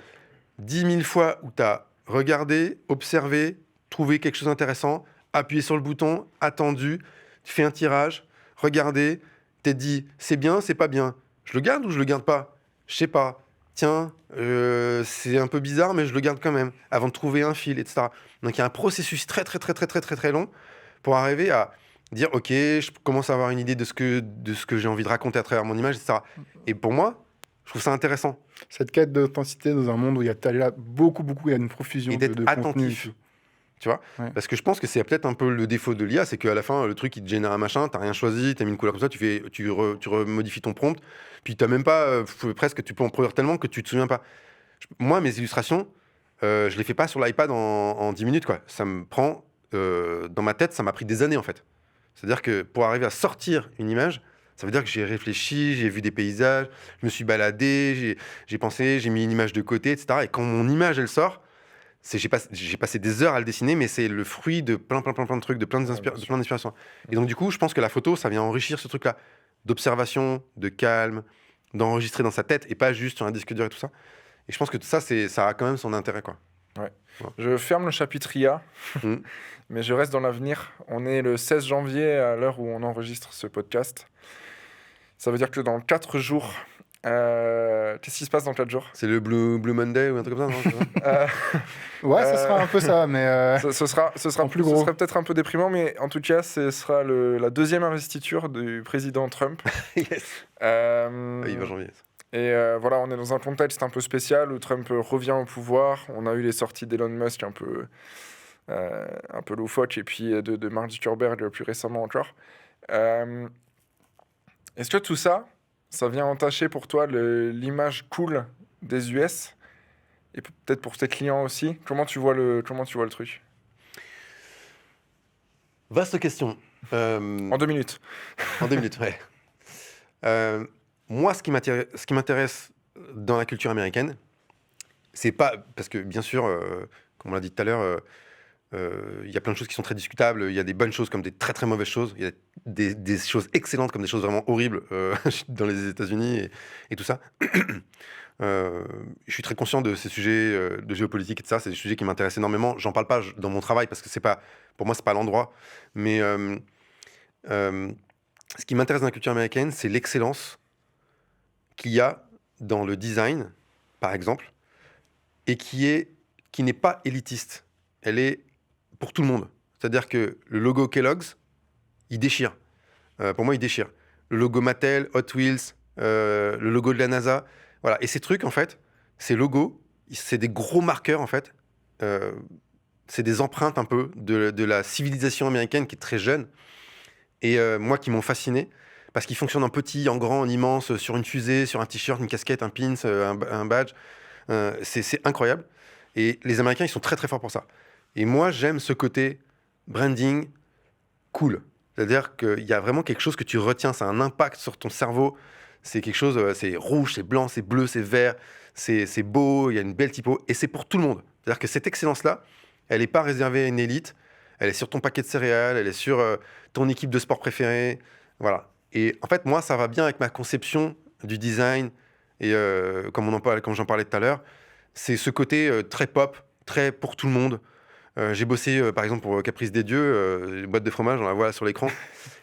10 000 fois où tu as regardé, observé, trouvé quelque chose d'intéressant, appuyé sur le bouton, attendu, tu fais un tirage, regardé, t'es dit, c'est bien, c'est pas bien. Je le garde ou je le garde pas ? Je sais pas. Tiens, c'est un peu bizarre, mais je le garde quand même, avant de trouver un fil, etc. Donc il y a un processus très long pour arriver à dire, ok, je commence à avoir une idée de ce que j'ai envie de raconter à travers mon image, etc. Et pour moi, je trouve ça intéressant.
Cette quête d'authenticité dans un monde où il y a beaucoup, il y a une profusion de
attentif.
Contenu.
Tu vois, parce que je pense que c'est peut-être un peu le défaut de l'IA, c'est qu'à la fin, le truc, il te génère un machin, t'as rien choisi, t'as mis une couleur comme ça, tu remodifies ton prompt, puis t'as même pas, presque, tu peux en produire tellement que tu te souviens pas. Moi, mes illustrations, je les fais pas sur l'iPad en 10 minutes, quoi. Ça me prend, dans ma tête, ça m'a pris des années, en fait. C'est-à-dire que pour arriver à sortir une image, ça veut dire que j'ai réfléchi, j'ai vu des paysages, je me suis baladé, j'ai pensé, j'ai mis une image de côté, etc. Et quand mon image, elle sort, j'ai passé des heures à le dessiner, mais c'est le fruit de plein de trucs, de plein d'inspirations. Et donc, du coup, je pense que la photo, ça vient enrichir ce truc-là d'observation, de calme, d'enregistrer dans sa tête et pas juste sur un disque dur et tout ça. Et je pense que ça a quand même son intérêt, quoi.
Ouais. Je ferme le chapitre IA, mais je reste dans l'avenir. On est le 16 janvier à l'heure où on enregistre ce podcast. Ça veut dire que dans 4 jours... qu'est-ce qui se passe dans 4 jours ?
C'est le Blue Monday ou un truc comme ça, non
Ouais, ça sera un peu ça, mais...
ce sera
plus gros.
Ce sera peut-être un peu déprimant, mais en tout cas, ce sera la deuxième investiture du président Trump.
Yes. Il va janvier.
Et voilà, on est dans un contexte un peu spécial où Trump revient au pouvoir. On a eu les sorties d'Elon Musk un peu loufoques, et puis de Mark Zuckerberg plus récemment encore. Est-ce que tout ça vient entacher pour toi l'image cool des US et peut-être pour tes clients aussi ? Comment tu vois le truc ?
Vaste question.
En 2 minutes.
En 2 minutes, ouais. Moi, ce qui m'intéresse dans la culture américaine, c'est pas... Parce que, bien sûr, comme on l'a dit tout à l'heure, il y a plein de choses qui sont très discutables. Il y a des bonnes choses comme des très, très mauvaises choses. Il y a des choses excellentes comme des choses vraiment horribles dans les États-Unis et tout ça. Je suis très conscient de ces sujets de géopolitique et de ça. C'est des sujets qui m'intéressent énormément. J'en parle pas dans mon travail parce que pour moi, c'est pas l'endroit. Mais ce qui m'intéresse dans la culture américaine, c'est l'excellence qu'il y a dans le design, par exemple, et qui n'est pas élitiste. Elle est pour tout le monde. C'est-à-dire que le logo Kellogg's, il déchire. Pour moi, il déchire. Le logo Mattel, Hot Wheels, le logo de la NASA. Voilà. Et ces trucs, en fait, ces logos, c'est des gros marqueurs, en fait. C'est des empreintes un peu de la civilisation américaine qui est très jeune. Et moi, qui m'ont fasciné. Parce qu'ils fonctionnent en petit, en grand, en immense, sur une fusée, sur un t-shirt, une casquette, un pins, un badge. C'est incroyable. Et les Américains, ils sont très, très forts pour ça. Et moi, j'aime ce côté branding cool. C'est-à-dire qu'il y a vraiment quelque chose que tu retiens, ça a un impact sur ton cerveau. C'est quelque chose, c'est rouge, c'est blanc, c'est bleu, c'est vert, c'est beau, il y a une belle typo. Et c'est pour tout le monde. C'est-à-dire que cette excellence-là, elle n'est pas réservée à une élite. Elle est sur ton paquet de céréales, elle est sur ton équipe de sport préférée. Voilà. Et en fait, moi, ça va bien avec ma conception du design. Et comme j'en parlais tout à l'heure, c'est ce côté très pop, très pour tout le monde. J'ai bossé, par exemple, pour Caprice des Dieux, une boîte de fromage, on la voit sur l'écran.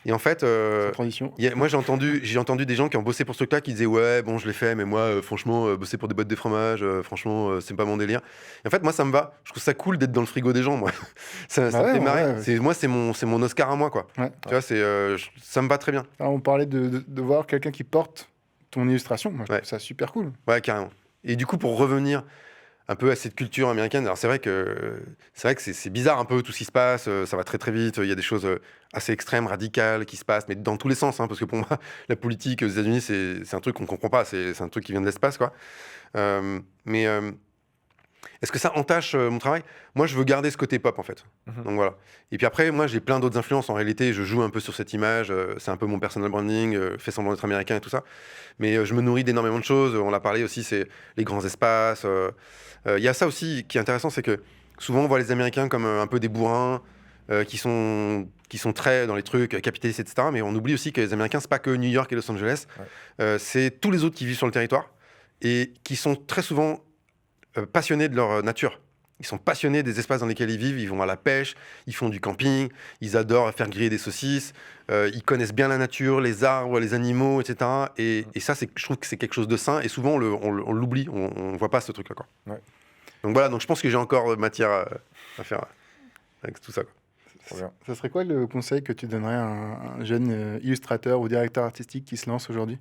Et en fait,
Sans transition.
moi, j'ai entendu des gens qui ont bossé pour ce truc-là qui disaient « Ouais, bon, je l'ai fait, mais moi, franchement, bosser pour des boîtes de fromage, franchement, c'est pas mon délire. » Et en fait, moi, ça me va. Je trouve ça cool d'être dans le frigo des gens, moi. Ça me fait marrer. Moi, c'est mon Oscar à moi, quoi.
Ouais.
Tu vois, ça me va très bien.
Alors, on parlait de voir quelqu'un qui porte ton illustration. Moi, je trouve ça super cool.
Ouais, carrément. Et du coup, pour revenir un peu à cette culture américaine. Alors c'est vrai que c'est bizarre un peu tout ce qui se passe, ça va très très vite, il y a des choses assez extrêmes, radicales qui se passent, mais dans tous les sens, hein, parce que pour moi, la politique aux États-Unis, c'est un truc qu'on comprend pas, c'est un truc qui vient de l'espace, quoi. Mais est-ce que ça entache mon travail? Moi, je veux garder ce côté pop, en fait. Donc voilà. Et puis après, moi, j'ai plein d'autres influences. En réalité, je joue un peu sur cette image. C'est un peu mon personal branding, fait semblant d'être américain et tout ça. Mais je me nourris d'énormément de choses. On l'a parlé aussi, c'est les grands espaces. Il y a ça aussi qui est intéressant, c'est que souvent, on voit les Américains comme un peu des bourrins qui sont très dans les trucs capitalistes, etc. Mais on oublie aussi que les Américains, c'est pas que New York et Los Angeles. Ouais. C'est tous les autres qui vivent sur le territoire et qui sont très souvent passionnés de leur nature. Ils sont passionnés des espaces dans lesquels ils vivent, ils vont à la pêche, ils font du camping, ils adorent faire griller des saucisses, ils connaissent bien la nature, les arbres, les animaux, etc. Et ça, je trouve que c'est quelque chose de sain, et souvent on l'oublie, on ne voit pas ce truc-là. Quoi. Ouais. Donc voilà, donc je pense que j'ai encore matière à faire avec tout ça. Quoi.
Ça serait quoi le conseil que tu donnerais à un jeune illustrateur ou directeur artistique qui se lance aujourd'hui ?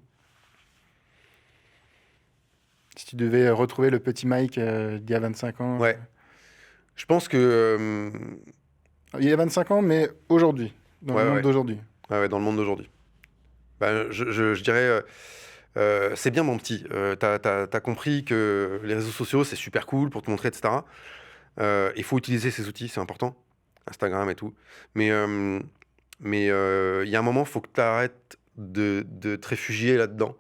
Si tu devais retrouver le petit Mike d'il y a 25 ans.
Ouais. Je pense que...
Il y a 25 ans, mais aujourd'hui, dans le monde d'aujourd'hui.
Ouais, dans le monde d'aujourd'hui. Ben, je dirais, c'est bien mon petit. T'as compris que les réseaux sociaux, c'est super cool pour te montrer, etc. Il faut utiliser ces outils, c'est important. Instagram et tout. Mais il y a un moment, il faut que tu arrêtes de te réfugier là-dedans.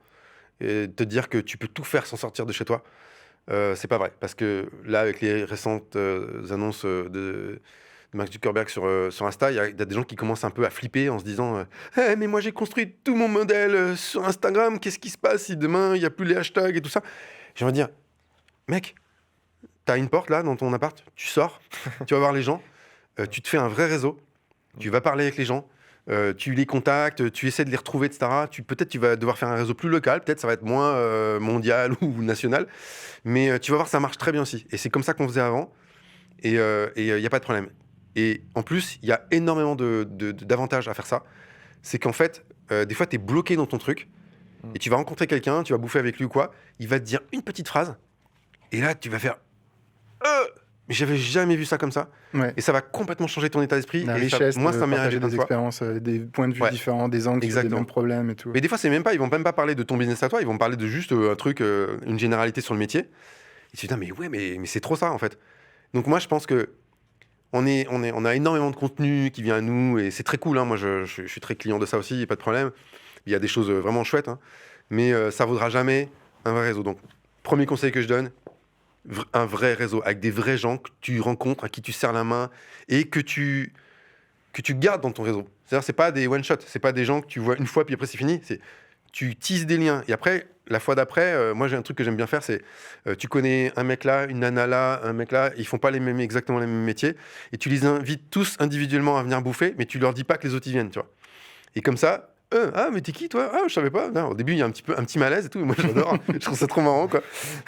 Et de te dire que tu peux tout faire sans sortir de chez toi, c'est pas vrai. Parce que là, avec les récentes annonces de Mark Zuckerberg sur Insta, il y a des gens qui commencent un peu à flipper en se disant hey, mais moi j'ai construit tout mon modèle sur Instagram, qu'est-ce qui se passe si demain il n'y a plus les hashtags et tout ça? J'ai envie de dire, mec, t'as une porte là dans ton appart, tu sors, tu vas voir les gens, tu te fais un vrai réseau, tu vas parler avec les gens, tu les contactes, tu essaies de les retrouver, etc. Peut-être tu vas devoir faire un réseau plus local, peut-être ça va être moins mondial ou national, mais tu vas voir, ça marche très bien aussi. Et c'est comme ça qu'on faisait avant, et il n'y a pas de problème. Et en plus, il y a énormément d'avantages à faire ça. C'est qu'en fait, des fois, tu es bloqué dans ton truc, et tu vas rencontrer quelqu'un, tu vas bouffer avec lui ou quoi, il va te dire une petite phrase, et là, tu vas faire mais j'avais jamais vu ça comme ça. Ouais. Et ça va complètement changer ton état d'esprit.
La richesse, moi, ça m'est arrivé des expériences, des points de vue différents, des angles sur les mêmes problèmes et tout.
Mais des fois, ils vont même pas parler de ton business à toi, ils vont parler de juste un truc, une généralité sur le métier. Et tu te dis, mais c'est trop ça, en fait. Donc moi, je pense que on a énormément de contenu qui vient à nous, et c'est très cool. Hein. Moi, je suis très client de ça aussi, pas de problème. Il y a des choses vraiment chouettes, hein. Mais ça vaudra jamais un vrai réseau. Donc, premier conseil que je donne, un vrai réseau avec des vrais gens que tu rencontres, à qui tu serres la main et que tu gardes dans ton réseau. C'est-à-dire, c'est pas des one shot, c'est pas des gens que tu vois une fois puis après c'est fini. Tu tisses des liens et après la fois d'après, moi j'ai un truc que j'aime bien faire, c'est tu connais un mec là, une nana là, un mec là, ils font pas exactement les mêmes métiers et tu les invites tous individuellement à venir bouffer, mais tu leur dis pas que les autres y viennent, tu vois. Et comme ça, Mais t'es qui toi? Ah, je savais pas. Non, au début, il y a un petit malaise et tout. Moi, j'adore. Je trouve ça trop marrant, quoi.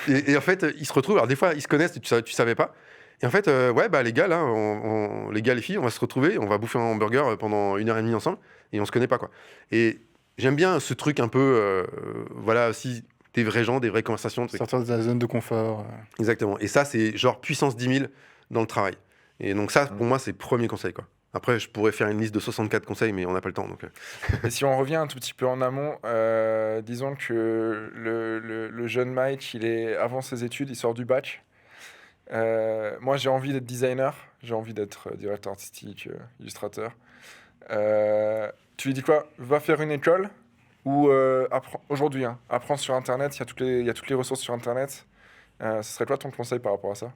Et en fait, ils se retrouvent. Alors, des fois, ils se connaissent, tu savais pas. Et en fait, les gars, là, les gars, les filles, on va se retrouver, on va bouffer un hamburger pendant 1h30 ensemble et on se connaît pas, quoi. Et j'aime bien ce truc un peu, aussi, des vrais gens, des vraies conversations.
Sortir de la zone de confort.
Exactement. Et ça, c'est genre puissance 10 000 dans le travail. Et donc, ça, pour moi, c'est le premier conseil, quoi. Après, je pourrais faire une liste de 64 conseils, mais on n'a pas le temps. Donc...
Et si on revient un tout petit peu en amont, disons que le jeune Mike, avant ses études, il sort du bac. Moi, j'ai envie d'être designer, j'ai envie d'être directeur artistique, illustrateur. Tu lui dis quoi? Va faire une école ou aujourd'hui, apprends sur Internet, il y a toutes les ressources sur Internet. Ce serait quoi ton conseil par rapport à ça?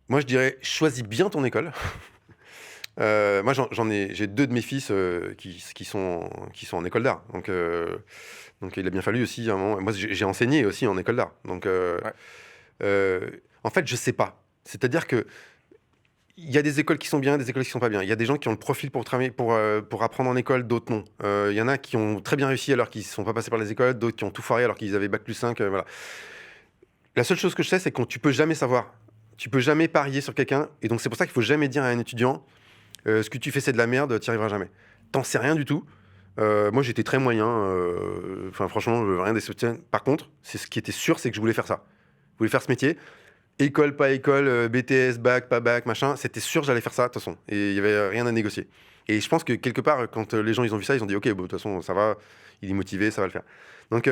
Moi, je dirais, choisis bien ton école. Moi, j'ai 2 de mes fils qui sont en école d'art. Donc, il a bien fallu aussi, à un moment... Moi, j'ai enseigné aussi en école d'art. Donc, en fait, je sais pas. C'est-à-dire que il y a des écoles qui sont bien, des écoles qui sont pas bien. Il y a des gens qui ont le profil pour travailler, pour apprendre en école, d'autres non. Il y en a qui ont très bien réussi alors qu'ils ne sont pas passés par les écoles, d'autres qui ont tout foiré alors qu'ils avaient bac+5. Voilà. La seule chose que je sais, c'est que tu peux jamais savoir. Tu peux jamais parier sur quelqu'un. Et donc, c'est pour ça qu'il faut jamais dire à un étudiant ce que tu fais, c'est de la merde, tu n'y arriveras jamais. T'en sais rien du tout. Moi, j'étais très moyen. Franchement, rien des soutiens. Par contre, ce qui était sûr, c'est que je voulais faire ça. Je voulais faire ce métier. École, pas école, BTS, bac, pas bac, machin. C'était sûr que j'allais faire ça, de toute façon. Et il n'y avait rien à négocier. Et je pense que quelque part, quand les gens ils ont vu ça, ils ont dit « Ok, de toute façon, ça va. Il est motivé, ça va le faire. » Donc,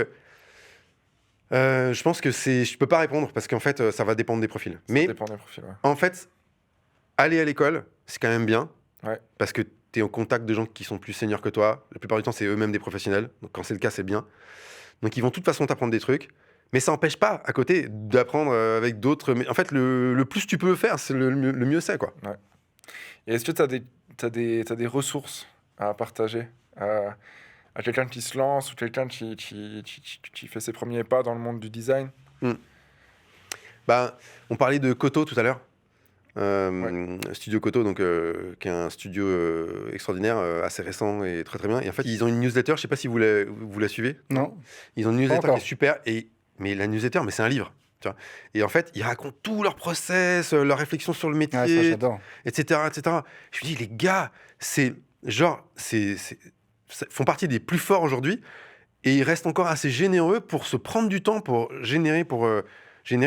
je pense que je peux pas répondre parce qu'en fait, ça va dépendre des profils.
Ça dépend des profils, ouais.
En fait, aller à l'école, c'est quand même bien.
Ouais.
Parce que tu es au contact de gens qui sont plus seniors que toi. La plupart du temps, c'est eux-mêmes des professionnels. Donc, quand c'est le cas, c'est bien. Donc, ils vont de toute façon t'apprendre des trucs. Mais ça n'empêche pas, à côté, d'apprendre avec d'autres. Mais en fait, le plus tu peux faire, c'est le mieux c'est, quoi.
Ouais. Et est-ce que t'as des ressources à partager à quelqu'un qui se lance ou quelqu'un qui fait ses premiers pas dans le monde du design?
On parlait de Koto tout à l'heure. Studio Koto, donc, qui est un studio extraordinaire, assez récent et très très bien. Et en fait, ils ont une newsletter, je sais pas si vous la suivez.
Non.
Ils ont une newsletter qui est super. Mais la newsletter, c'est un livre. Tu vois. Et en fait, ils racontent tout leur process, leur réflexion sur le métier,
Ah, ça, j'adore.
etc., etc. Je me dis, les gars, font partie des plus forts aujourd'hui. Et ils restent encore assez généreux pour se prendre du temps pour générer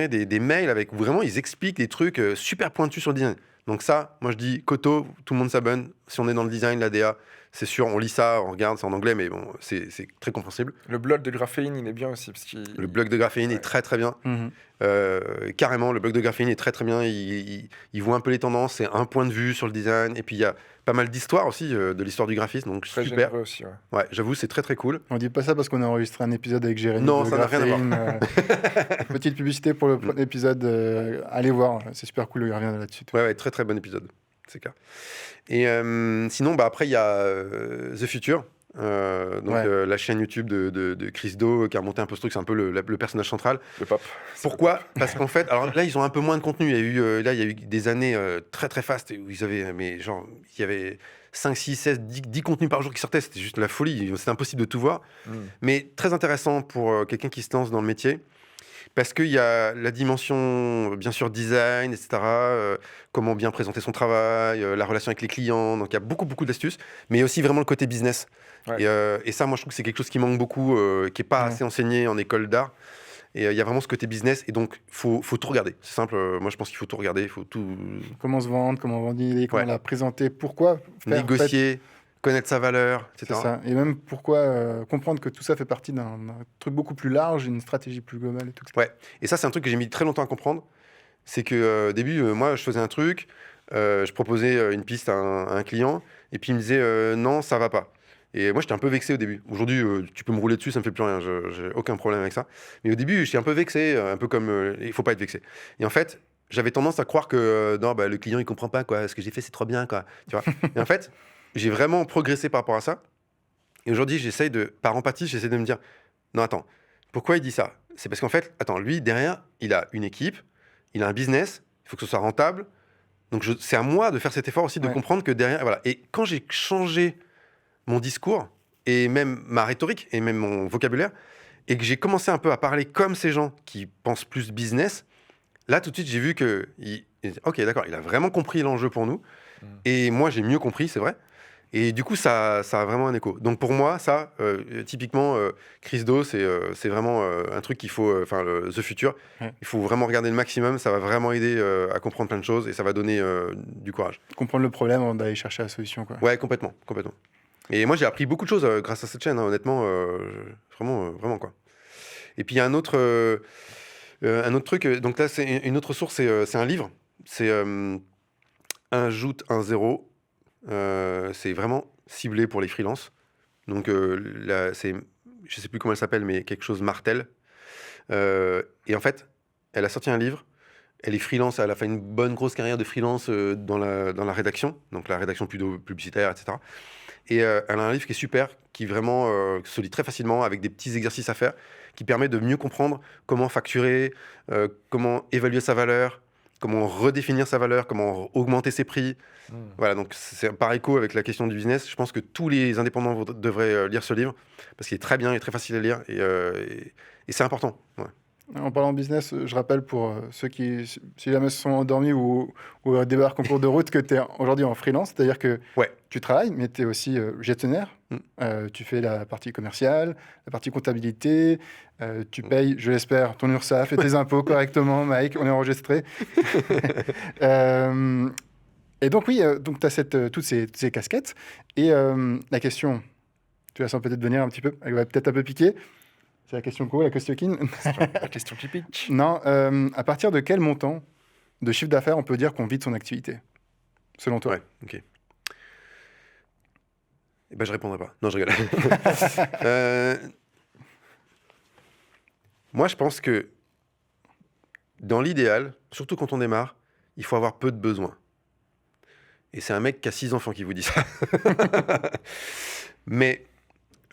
des mails avec où vraiment ils expliquent des trucs super pointus sur le design. Donc ça, moi je dis, Koto, tout le monde s'abonne. Si on est dans le design, la DA, c'est sûr, on lit ça, on regarde, c'est en anglais, mais bon, c'est très compréhensible.
Le blog de Graphéine, il est bien aussi.
Le blog de Graphéine est très très bien. Carrément, le blog de Graphéine est très très bien. Il voit un peu les tendances, c'est un point de vue sur le design. Et puis il y a pas mal d'histoires aussi, de l'histoire du graphisme, donc
très
super.
Généreux aussi, ouais.
Ouais, j'avoue, c'est très très cool.
On dit pas ça parce qu'on a enregistré un épisode avec Jérémy.
Non,
de
ça n'a rien à
Graphéine, petite publicité pour l'épisode. Allez voir, c'est super cool, il revient là-dessus.
Ouais, très très bon épisode, c'est clair. Et sinon, après, il y a The Future. La chaîne YouTube de Chris Do qui a monté un peu ce truc, c'est un peu le personnage central.
Le pape.
Pourquoi? Parce qu'en fait, alors là, ils ont un peu moins de contenu. Il y a eu des années très très fastes où il y avait 5, 6, 16, 10 contenus par jour qui sortaient. C'était juste la folie. C'était impossible de tout voir. Mais très intéressant pour quelqu'un qui se lance dans le métier. Parce qu'il y a la dimension, bien sûr, design, etc. Comment bien présenter son travail, la relation avec les clients. Donc, il y a beaucoup d'astuces. Mais aussi vraiment le côté business. Ouais. Et ça, moi, je trouve que c'est quelque chose qui manque beaucoup, qui n'est pas assez enseigné en école d'art. Et il y a vraiment ce côté business. Et donc, il faut tout regarder. C'est simple. Moi, je pense qu'il faut tout regarder. Faut tout...
Comment se vendre, comment vendre une idée, comment la présenter, pourquoi faire,
négocier, connaître sa valeur, etc.
C'est ça. Et même pourquoi comprendre que tout ça fait partie d'un truc beaucoup plus large, une stratégie plus globale et tout.
Ouais. Et ça, c'est un truc que j'ai mis très longtemps à comprendre. C'est que au début, moi, je faisais un truc, je proposais une piste à un client, et puis il me disait non, ça va pas. Et moi, j'étais un peu vexé au début. Aujourd'hui, tu peux me rouler dessus, ça me fait plus rien. J'ai aucun problème avec ça. Mais au début, j'étais un peu vexé, un peu comme il faut pas être vexé. Et en fait, j'avais tendance à croire que le client il comprend pas quoi. Ce que j'ai fait, c'est trop bien quoi. Tu vois. Et en fait, j'ai vraiment progressé par rapport à ça. Et aujourd'hui, par empathie, j'essaie de me dire non, attends, pourquoi il dit ça? C'est parce qu'en fait, lui derrière, il a une équipe, il a un business, il faut que ce soit rentable. Donc c'est à moi de faire cet effort aussi de comprendre que derrière, voilà. Et quand j'ai changé mon discours et même ma rhétorique et même mon vocabulaire, et que j'ai commencé un peu à parler comme ces gens qui pensent plus business, là, tout de suite, j'ai vu que, ok, d'accord, il a vraiment compris l'enjeu pour nous. Et moi, j'ai mieux compris, c'est vrai. Et du coup, ça a vraiment un écho. Donc pour moi, ça, typiquement, Chris Do, c'est vraiment un truc qu'il faut, The Future, il faut vraiment regarder le maximum, ça va vraiment aider à comprendre plein de choses et ça va donner du courage.
Comprendre le problème avant d'aller chercher la solution, quoi.
Ouais, complètement. Et moi, j'ai appris beaucoup de choses grâce à cette chaîne, hein, honnêtement, vraiment, quoi. Et puis, il y a un autre truc, donc là, c'est une autre source, c'est un livre, c'est Ajoute un zéro. C'est vraiment ciblé pour les freelances. Donc, je sais plus comment elle s'appelle, mais quelque chose Martel. Et en fait, elle a sorti un livre. Elle est freelance, elle a fait une bonne grosse carrière de freelance dans la rédaction, donc la rédaction plutôt publicitaire, etc. Et elle a un livre qui est super, qui vraiment se lit très facilement, avec des petits exercices à faire, qui permet de mieux comprendre comment facturer, comment évaluer sa valeur, comment redéfinir sa valeur, comment augmenter ses prix. Voilà, donc c'est par écho avec la question du business. Je pense que tous les indépendants devraient lire ce livre, parce qu'il est très bien, il est très facile à lire, et c'est important. Ouais.
En parlant business, je rappelle pour ceux qui, si jamais se sont endormis ou débarquent en cours de route, que tu es aujourd'hui en freelance, c'est-à-dire que tu travailles, mais tu es aussi gestionnaire. Tu fais la partie commerciale, la partie comptabilité, tu payes, je l'espère, ton URSSAF et tes impôts correctement, Mike, on est enregistré. Et donc oui, donc tu as toutes ces casquettes. Et la question, tu la sens peut-être venir un petit peu, elle va peut-être un peu piquer. C'est la question quoi, la question
La question qui pique.
Non, à partir de quel montant de chiffre d'affaires on peut dire qu'on vit de son activité, selon toi?
Ouais, ok. Eh ben, je répondrai pas. Non, je rigole. Moi, je pense que dans l'idéal, surtout quand on démarre, il faut avoir peu de besoins. Et c'est un mec qui a 6 enfants qui vous dit ça. Mais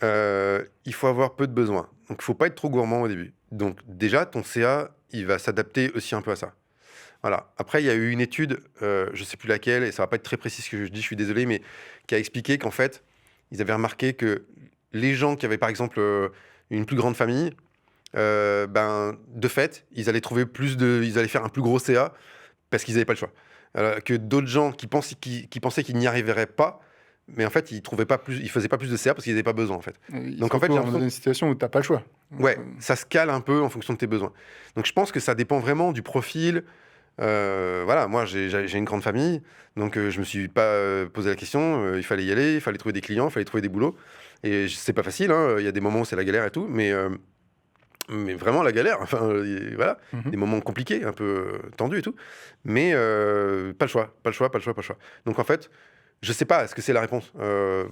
il faut avoir peu de besoins. Donc, il ne faut pas être trop gourmand au début. Donc, déjà, ton CA, il va s'adapter aussi un peu à ça. Voilà. Après, il y a eu une étude, je ne sais plus laquelle, et ça ne va pas être très précis ce que je dis, je suis désolé, mais qui a expliqué qu'en fait, ils avaient remarqué que les gens qui avaient, par exemple, une plus grande famille, de fait, ils allaient faire un plus gros CA parce qu'ils n'avaient pas le choix. Que d'autres gens qui pensaient qu'ils n'y arriveraient pas, mais en fait, ils faisaient pas plus de CA parce qu'ils n'avaient pas besoin, en fait.
Donc en fait, dans une situation où tu n'as pas le choix.
Ouais, ça se cale un peu en fonction de tes besoins. Donc je pense que ça dépend vraiment du profil. Voilà, moi j'ai une grande famille, donc je me suis pas posé la question. Il fallait y aller, il fallait trouver des clients, il fallait trouver des boulots. Et c'est pas facile, hein. Il y a des moments où c'est la galère et tout, mais vraiment la galère. Enfin, voilà, des moments compliqués, un peu tendus et tout. Mais pas le choix. Donc en fait, je sais pas, est-ce que c'est la réponse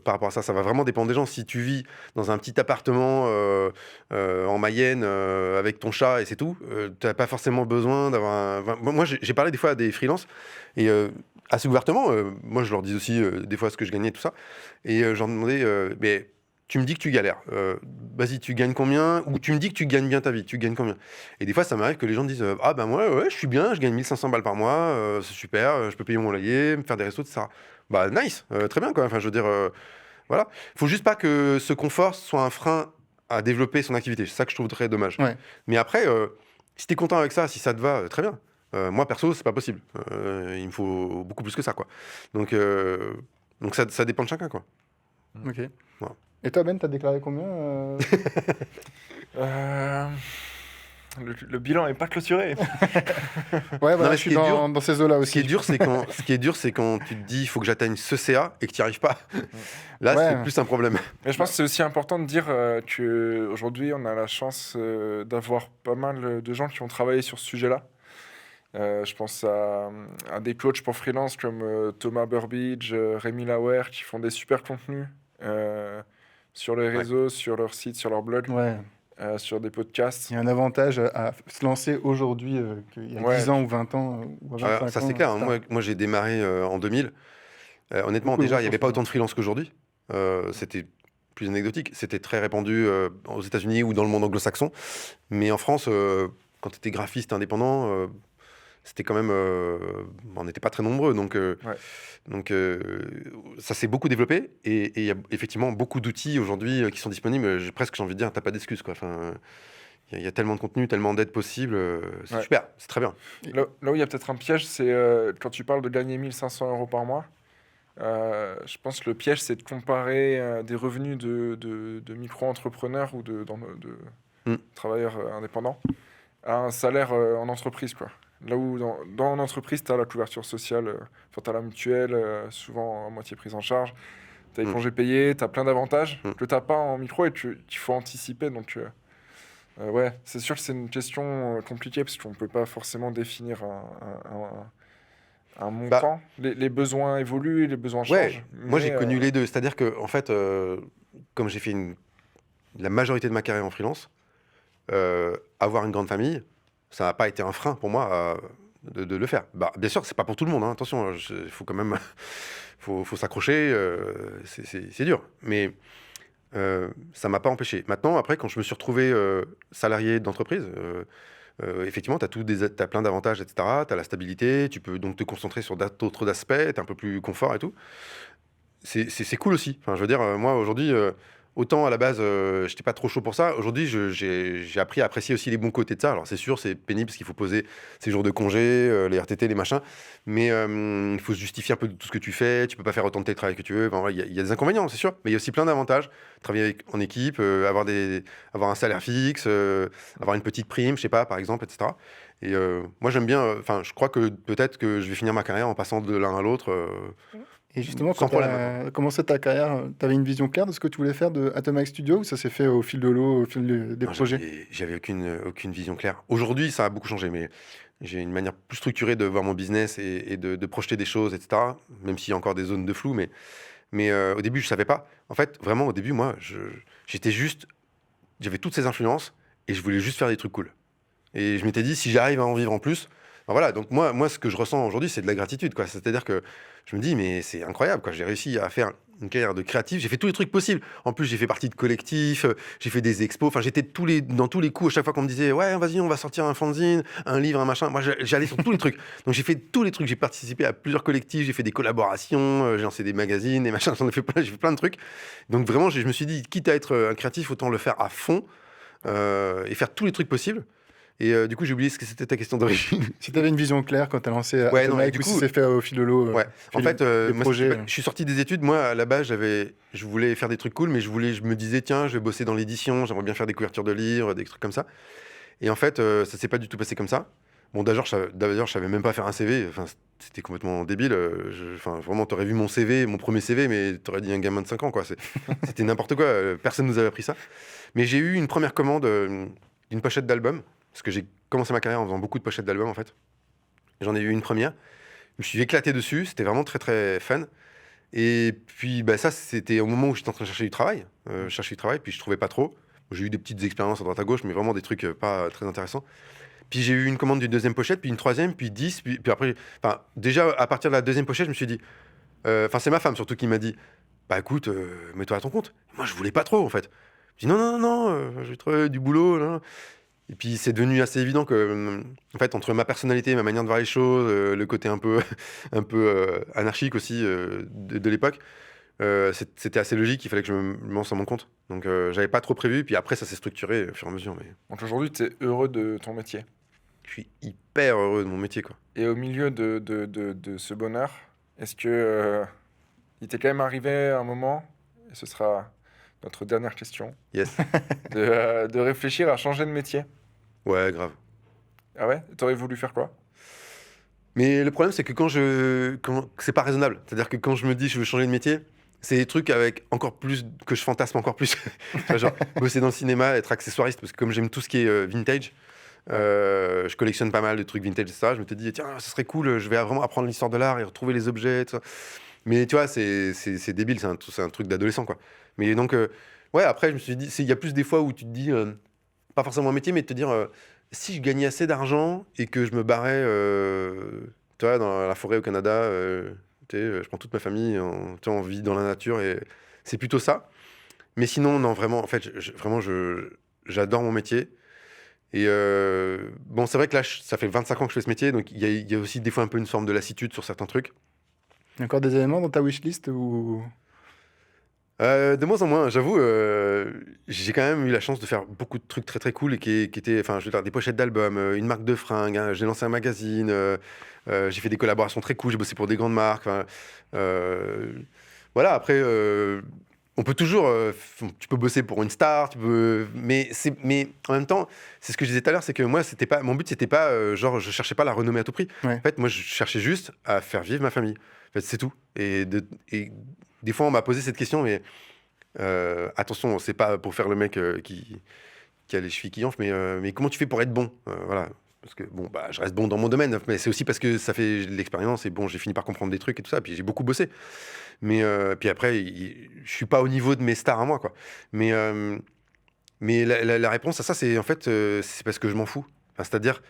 par rapport à ça? Ça va vraiment dépendre des gens. Si tu vis dans un petit appartement en Mayenne avec ton chat et c'est tout, tu n'as pas forcément besoin d'avoir Moi, j'ai parlé des fois à des freelances et assez ouvertement, moi je leur dis aussi des fois ce que je gagnais, tout ça. Et je leur demandais, mais tu me dis que tu galères. Vas-y, tu gagnes combien? Ou tu me dis que tu gagnes bien ta vie, tu gagnes combien? Et des fois, ça m'arrive que les gens disent ah ben moi, ouais, je suis bien, je gagne 1500 balles par mois, c'est super, je peux payer mon loyer, me faire des restos, etc. Bah nice, très bien quoi. Enfin, je veux dire, voilà. Faut juste pas que ce confort soit un frein à développer son activité. C'est ça que je trouve très dommage.
Ouais.
Mais après, si t'es content avec ça, si ça te va, très bien. Moi perso, c'est pas possible. Il me faut beaucoup plus que ça, quoi. Donc ça dépend de chacun, quoi.
Ok.
Voilà.
Et toi, Ben, t'as déclaré combien
Le bilan n'est pas clôturé.
Ouais,
Non, mais
je suis dans ces eaux-là aussi.
Ce qui est dur, c'est quand tu te dis il faut que j'atteigne ce CA et que tu n'y arrives pas. Là,
Ouais.
c'est plus un problème.
Mais je pense que c'est aussi important de dire qu'aujourd'hui, on a la chance d'avoir pas mal de gens qui ont travaillé sur ce sujet-là. Je pense à des coachs pour freelance comme Thomas Burbidge, Rémi Lauer, qui font des super contenus sur les réseaux, sur leur site, sur leur blog, sur des podcasts.
Il y a un avantage à se lancer aujourd'hui qu'il y a 10 ans ou 20 ans ou 25 ans.
Ça, c'est clair. Hein. Moi, j'ai démarré en 2000. Honnêtement, déjà, il n'y avait pas autant de freelance qu'aujourd'hui. C'était plus anecdotique. C'était très répandu aux États-Unis ou dans le monde anglo-saxon. Mais en France, quand tu étais graphiste indépendant, c'était quand même, on n'était pas très nombreux, donc ça s'est beaucoup développé et il y a effectivement beaucoup d'outils aujourd'hui qui sont disponibles. J'ai envie de dire, t'as pas d'excuses, quoi. Enfin, il y a tellement de contenu, tellement d'aides possibles, c'est super, c'est très bien.
Là où il y a peut-être un piège, c'est quand tu parles de gagner 1 500 € par mois. Je pense que le piège, c'est de comparer des revenus de micro-entrepreneurs ou de travailleurs indépendants à un salaire en entreprise, quoi. Là où dans l'entreprise, tu as la couverture sociale, tu as la mutuelle, souvent à moitié prise en charge, tu as les congés payés, tu as plein d'avantages que tu n'as pas en micro et qu'il faut anticiper. Donc, ouais, c'est sûr que c'est une question compliquée parce qu'on ne peut pas forcément définir un montant. Les besoins évoluent, les besoins changent.
Moi, j'ai connu les deux. C'est-à-dire que, en fait, comme j'ai fait la majorité de ma carrière en freelance, avoir une grande famille, ça n'a pas été un frein pour moi de le faire. Bien sûr, c'est pas pour tout le monde, hein. Attention, il faut quand même faut s'accrocher, c'est dur. Mais ça m'a pas empêché. Maintenant, après, quand je me suis retrouvé salarié d'entreprise, effectivement, tu as plein d'avantages, etc. Tu as la stabilité, tu peux donc te concentrer sur d'autres aspects, tu es un peu plus confort et tout. C'est cool aussi. Enfin, je veux dire, moi, aujourd'hui, autant à la base, j'étais pas trop chaud pour ça. Aujourd'hui, j'ai appris à apprécier aussi les bons côtés de ça. Alors, c'est sûr, c'est pénible parce qu'il faut poser ses jours de congé, les RTT, les machins. Mais il faut se justifier un peu de tout ce que tu fais. Tu peux pas faire autant de télétravail que tu veux. Enfin, il y a des inconvénients, c'est sûr. Mais il y a aussi plein d'avantages. Travailler en équipe, avoir un salaire fixe, avoir une petite prime, je sais pas, par exemple, etc. Et moi, j'aime bien. Enfin, je crois que peut-être que je vais finir ma carrière en passant de l'un à l'autre.
Et justement, quand tu as commencé ta carrière, tu avais une vision claire de ce que tu voulais faire de Atomic Studio ou ça s'est fait au fil de l'eau, au fil des projets?
J'avais aucune vision claire. Aujourd'hui, ça a beaucoup changé, mais j'ai une manière plus structurée de voir mon business et de projeter des choses, etc. Même s'il y a encore des zones de flou, mais au début, je savais pas. En fait, vraiment, au début, moi, j'avais toutes ces influences et je voulais juste faire des trucs cool. Et je m'étais dit, si j'arrive à en vivre en plus, ben voilà. Donc moi, ce que je ressens aujourd'hui, c'est de la gratitude, quoi. C'est-à-dire que je me dis, mais c'est incroyable, quoi. J'ai réussi à faire une carrière de créatif. J'ai fait tous les trucs possibles. En plus, j'ai fait partie de collectifs, j'ai fait des expos. Enfin, j'étais dans tous les coups. À chaque fois qu'on me disait, ouais, vas-y, on va sortir un fanzine, un livre, un machin. Moi, j'allais sur tous les trucs. Donc, j'ai fait tous les trucs. J'ai participé à plusieurs collectifs. J'ai fait des collaborations. J'ai lancé des magazines, des machins. J'ai fait plein de trucs. Donc, vraiment, je me suis dit, quitte à être un créatif, autant le faire à fond et faire tous les trucs possibles. Et du coup, j'ai oublié ce que c'était ta question d'origine.
Si tu avais une vision claire quand tu as lancé Atomic, ou si c'est fait au fil de l'eau.
Ouais. En fait, je suis sorti des études. Moi, à la base, je voulais faire des trucs cool, mais je me disais, tiens, je vais bosser dans l'édition, j'aimerais bien faire des couvertures de livres, des trucs comme ça. Et en fait, ça s'est pas du tout passé comme ça. Bon, d'ailleurs, je savais même pas faire un CV. Enfin, c'était complètement débile. Vraiment, t'aurais vu mon CV, mon premier CV, mais t'aurais dit un gamin de 5 ans, quoi. C'était n'importe quoi. Personne nous avait appris ça. Mais j'ai eu une première commande d'une pochette d'album. Parce que j'ai commencé ma carrière en faisant beaucoup de pochettes d'albums, en fait. J'en ai eu une première. Je me suis éclaté dessus. C'était vraiment très, très fun. Et puis, ça, c'était au moment où j'étais en train de chercher du travail. Puis je trouvais pas trop. J'ai eu des petites expériences à droite à gauche, mais vraiment des trucs pas très intéressants. Puis j'ai eu une commande d'une deuxième pochette, puis une troisième, puis 10. Puis après, déjà, à partir de la deuxième pochette, je me suis dit... c'est ma femme, surtout, qui m'a dit, écoute, mets-toi à ton compte. Moi, je voulais pas trop, en fait. Je dis, non, j'ai trouvé du boulot, là. Et puis c'est devenu assez évident que, en fait, entre ma personnalité, ma manière de voir les choses, le côté un peu anarchique aussi de l'époque, c'était assez logique. Il fallait que je me lance à mon compte. Donc j'avais pas trop prévu. Puis après, ça s'est structuré au fur et à mesure. Mais...
Donc aujourd'hui, tu es heureux de ton métier?
Je suis hyper heureux de mon métier, quoi.
Et au milieu de ce bonheur, est-ce que il t'est quand même arrivé un moment, et ce sera notre dernière question,
yes.
de réfléchir à changer de métier?
Ouais, grave.
Ah ouais? T'aurais voulu faire quoi?
Mais le problème, c'est que quand c'est pas raisonnable. C'est-à-dire que quand je me dis je veux changer de métier, c'est des trucs avec encore plus, que je fantasme encore plus. Genre, bosser dans le cinéma, être accessoiriste, parce que comme j'aime tout ce qui est vintage, je collectionne pas mal de trucs vintage, etc. Je me dis, tiens, ça serait cool, je vais vraiment apprendre l'histoire de l'art et retrouver les objets, tout ça. Mais tu vois, c'est débile, c'est un truc d'adolescent, quoi. Mais donc, ouais, après, je me suis dit, il y a plus des fois où tu te dis, pas forcément un métier, mais de te dire, si je gagnais assez d'argent et que je me barrais, tu vois, dans la forêt au Canada, je prends toute ma famille, on vit dans la nature, et c'est plutôt ça. Mais sinon, non, vraiment, en fait, j'adore mon métier. Et bon, c'est vrai que là, ça fait 25 ans que je fais ce métier, donc il y a aussi des fois un peu une forme de lassitude sur certains trucs.
Il y a encore des éléments dans ta wishlist ou...
De moins en moins, j'avoue, j'ai quand même eu la chance de faire beaucoup de trucs très très cool et qui étaient, enfin, je veux dire, des pochettes d'albums, une marque de fringues, hein, j'ai lancé un magazine, j'ai fait des collaborations très cool, j'ai bossé pour des grandes marques. Voilà, après, on peut toujours, tu peux bosser pour une star, mais en même temps, c'est ce que je disais tout à l'heure, c'est que moi, mon but, c'était pas, genre, je cherchais pas la renommée à tout prix.
Ouais.
En fait, moi, je cherchais juste à faire vivre ma famille. En fait, c'est tout. Et des fois, on m'a posé cette question, mais attention, c'est pas pour faire le mec qui a les chevilles qui enflent, mais comment tu fais pour être bon? Voilà. Parce que bon, bah, je reste bon dans mon domaine, mais c'est aussi parce que ça fait de l'expérience et bon, j'ai fini par comprendre des trucs et tout ça, puis j'ai beaucoup bossé. Mais puis après, je suis pas au niveau de mes stars à moi, quoi. Mais la réponse à ça, c'est en fait, c'est parce que je m'en fous. Enfin, c'est-à-dire,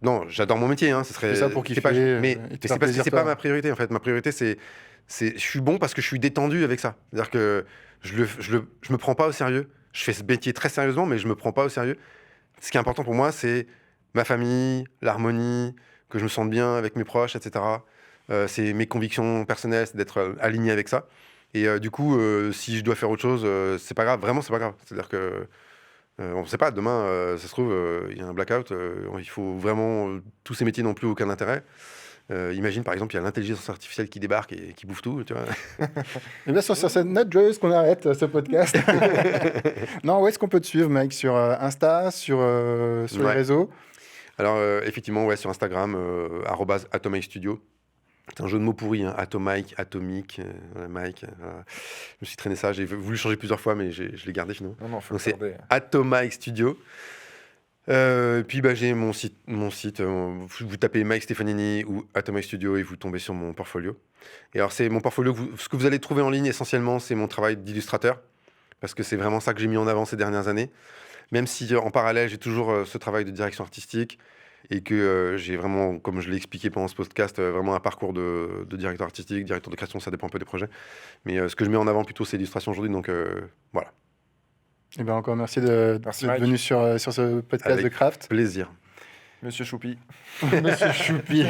non, j'adore mon métier, hein, ce serait.
C'est ça pour
c'est
kiffer,
pas, mais
et te
mais
faire
c'est parce que
plaisir,
c'est
toi.
pas ma priorité en fait. Ma priorité, je suis bon parce que je suis détendu avec ça. C'est-à-dire que je me prends pas au sérieux. Je fais ce métier très sérieusement, mais je me prends pas au sérieux. Ce qui est important pour moi, c'est ma famille, l'harmonie, que je me sente bien avec mes proches, etc. C'est mes convictions personnelles, c'est d'être aligné avec ça. Et du coup, si je dois faire autre chose, c'est pas grave. Vraiment, c'est pas grave. C'est-à-dire que on ne sait pas. Demain, ça se trouve, il y a un blackout. Il faut vraiment. Tous ces métiers n'ont plus aucun intérêt. Imagine par exemple, il y a l'intelligence artificielle qui débarque et qui bouffe tout, tu vois.
Et bien sur cette note joyeuse qu'on arrête ce podcast. Non, où est-ce qu'on peut te suivre, Mike? Sur Insta, sur les
Ouais.
réseaux?
Alors effectivement, ouais, sur Instagram, @atomicstudio. C'est un jeu de mots pourri, hein. Atomic, atomique, voilà, Mike. Voilà. Je me suis traîné ça, j'ai voulu changer plusieurs fois, mais je l'ai gardé finalement.
Non, faut
Donc
le
c'est
garder.
Atomic Studio. Puis bah, j'ai mon site. Vous tapez Mike Stefanini ou Atomic Studio et vous tombez sur mon portfolio. Et alors c'est mon portfolio, ce que vous allez trouver en ligne essentiellement, c'est mon travail d'illustrateur, parce que c'est vraiment ça que j'ai mis en avant ces dernières années. Même si en parallèle, j'ai toujours ce travail de direction artistique et que j'ai vraiment, comme je l'ai expliqué pendant ce podcast, vraiment un parcours de directeur artistique, directeur de création, ça dépend un peu des projets. Mais ce que je mets en avant plutôt, c'est l'illustration aujourd'hui. Donc voilà,
Et bien encore merci d'être
Mike.
venu sur ce podcast
Avec
de Craft.
plaisir.
Monsieur Choupi.
Monsieur Choupi.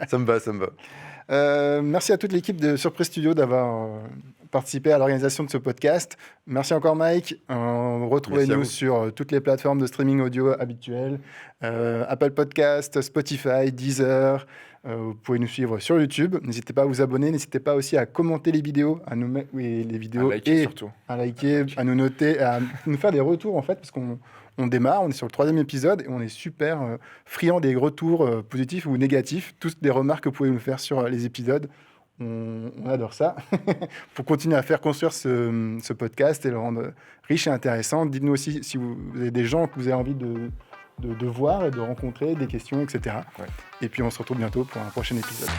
Ça me va, ça me va.
Merci à toute l'équipe de Surprise Studio d'avoir participé à l'organisation de ce podcast. Merci encore Mike.
Merci à
Retrouvez-nous
vous.
sur toutes les plateformes de streaming audio habituelles. Apple Podcast, Spotify, Deezer. Vous pouvez nous suivre sur YouTube. N'hésitez pas à vous abonner. N'hésitez pas aussi à commenter les vidéos, à nous mettre les vidéos
À liker
et
surtout.
à liker, à nous noter, à nous faire des retours en fait, parce qu'on démarre, on est sur le 3e épisode et on est super friand des retours positifs ou négatifs, toutes les remarques que vous pouvez nous faire sur les épisodes. On adore ça. Pour continuer à faire construire ce podcast et le rendre riche et intéressant, dites-nous aussi si vous avez des gens que vous avez envie de voir et de rencontrer, des questions, etc.
Ouais.
Et puis on se retrouve bientôt pour un prochain épisode.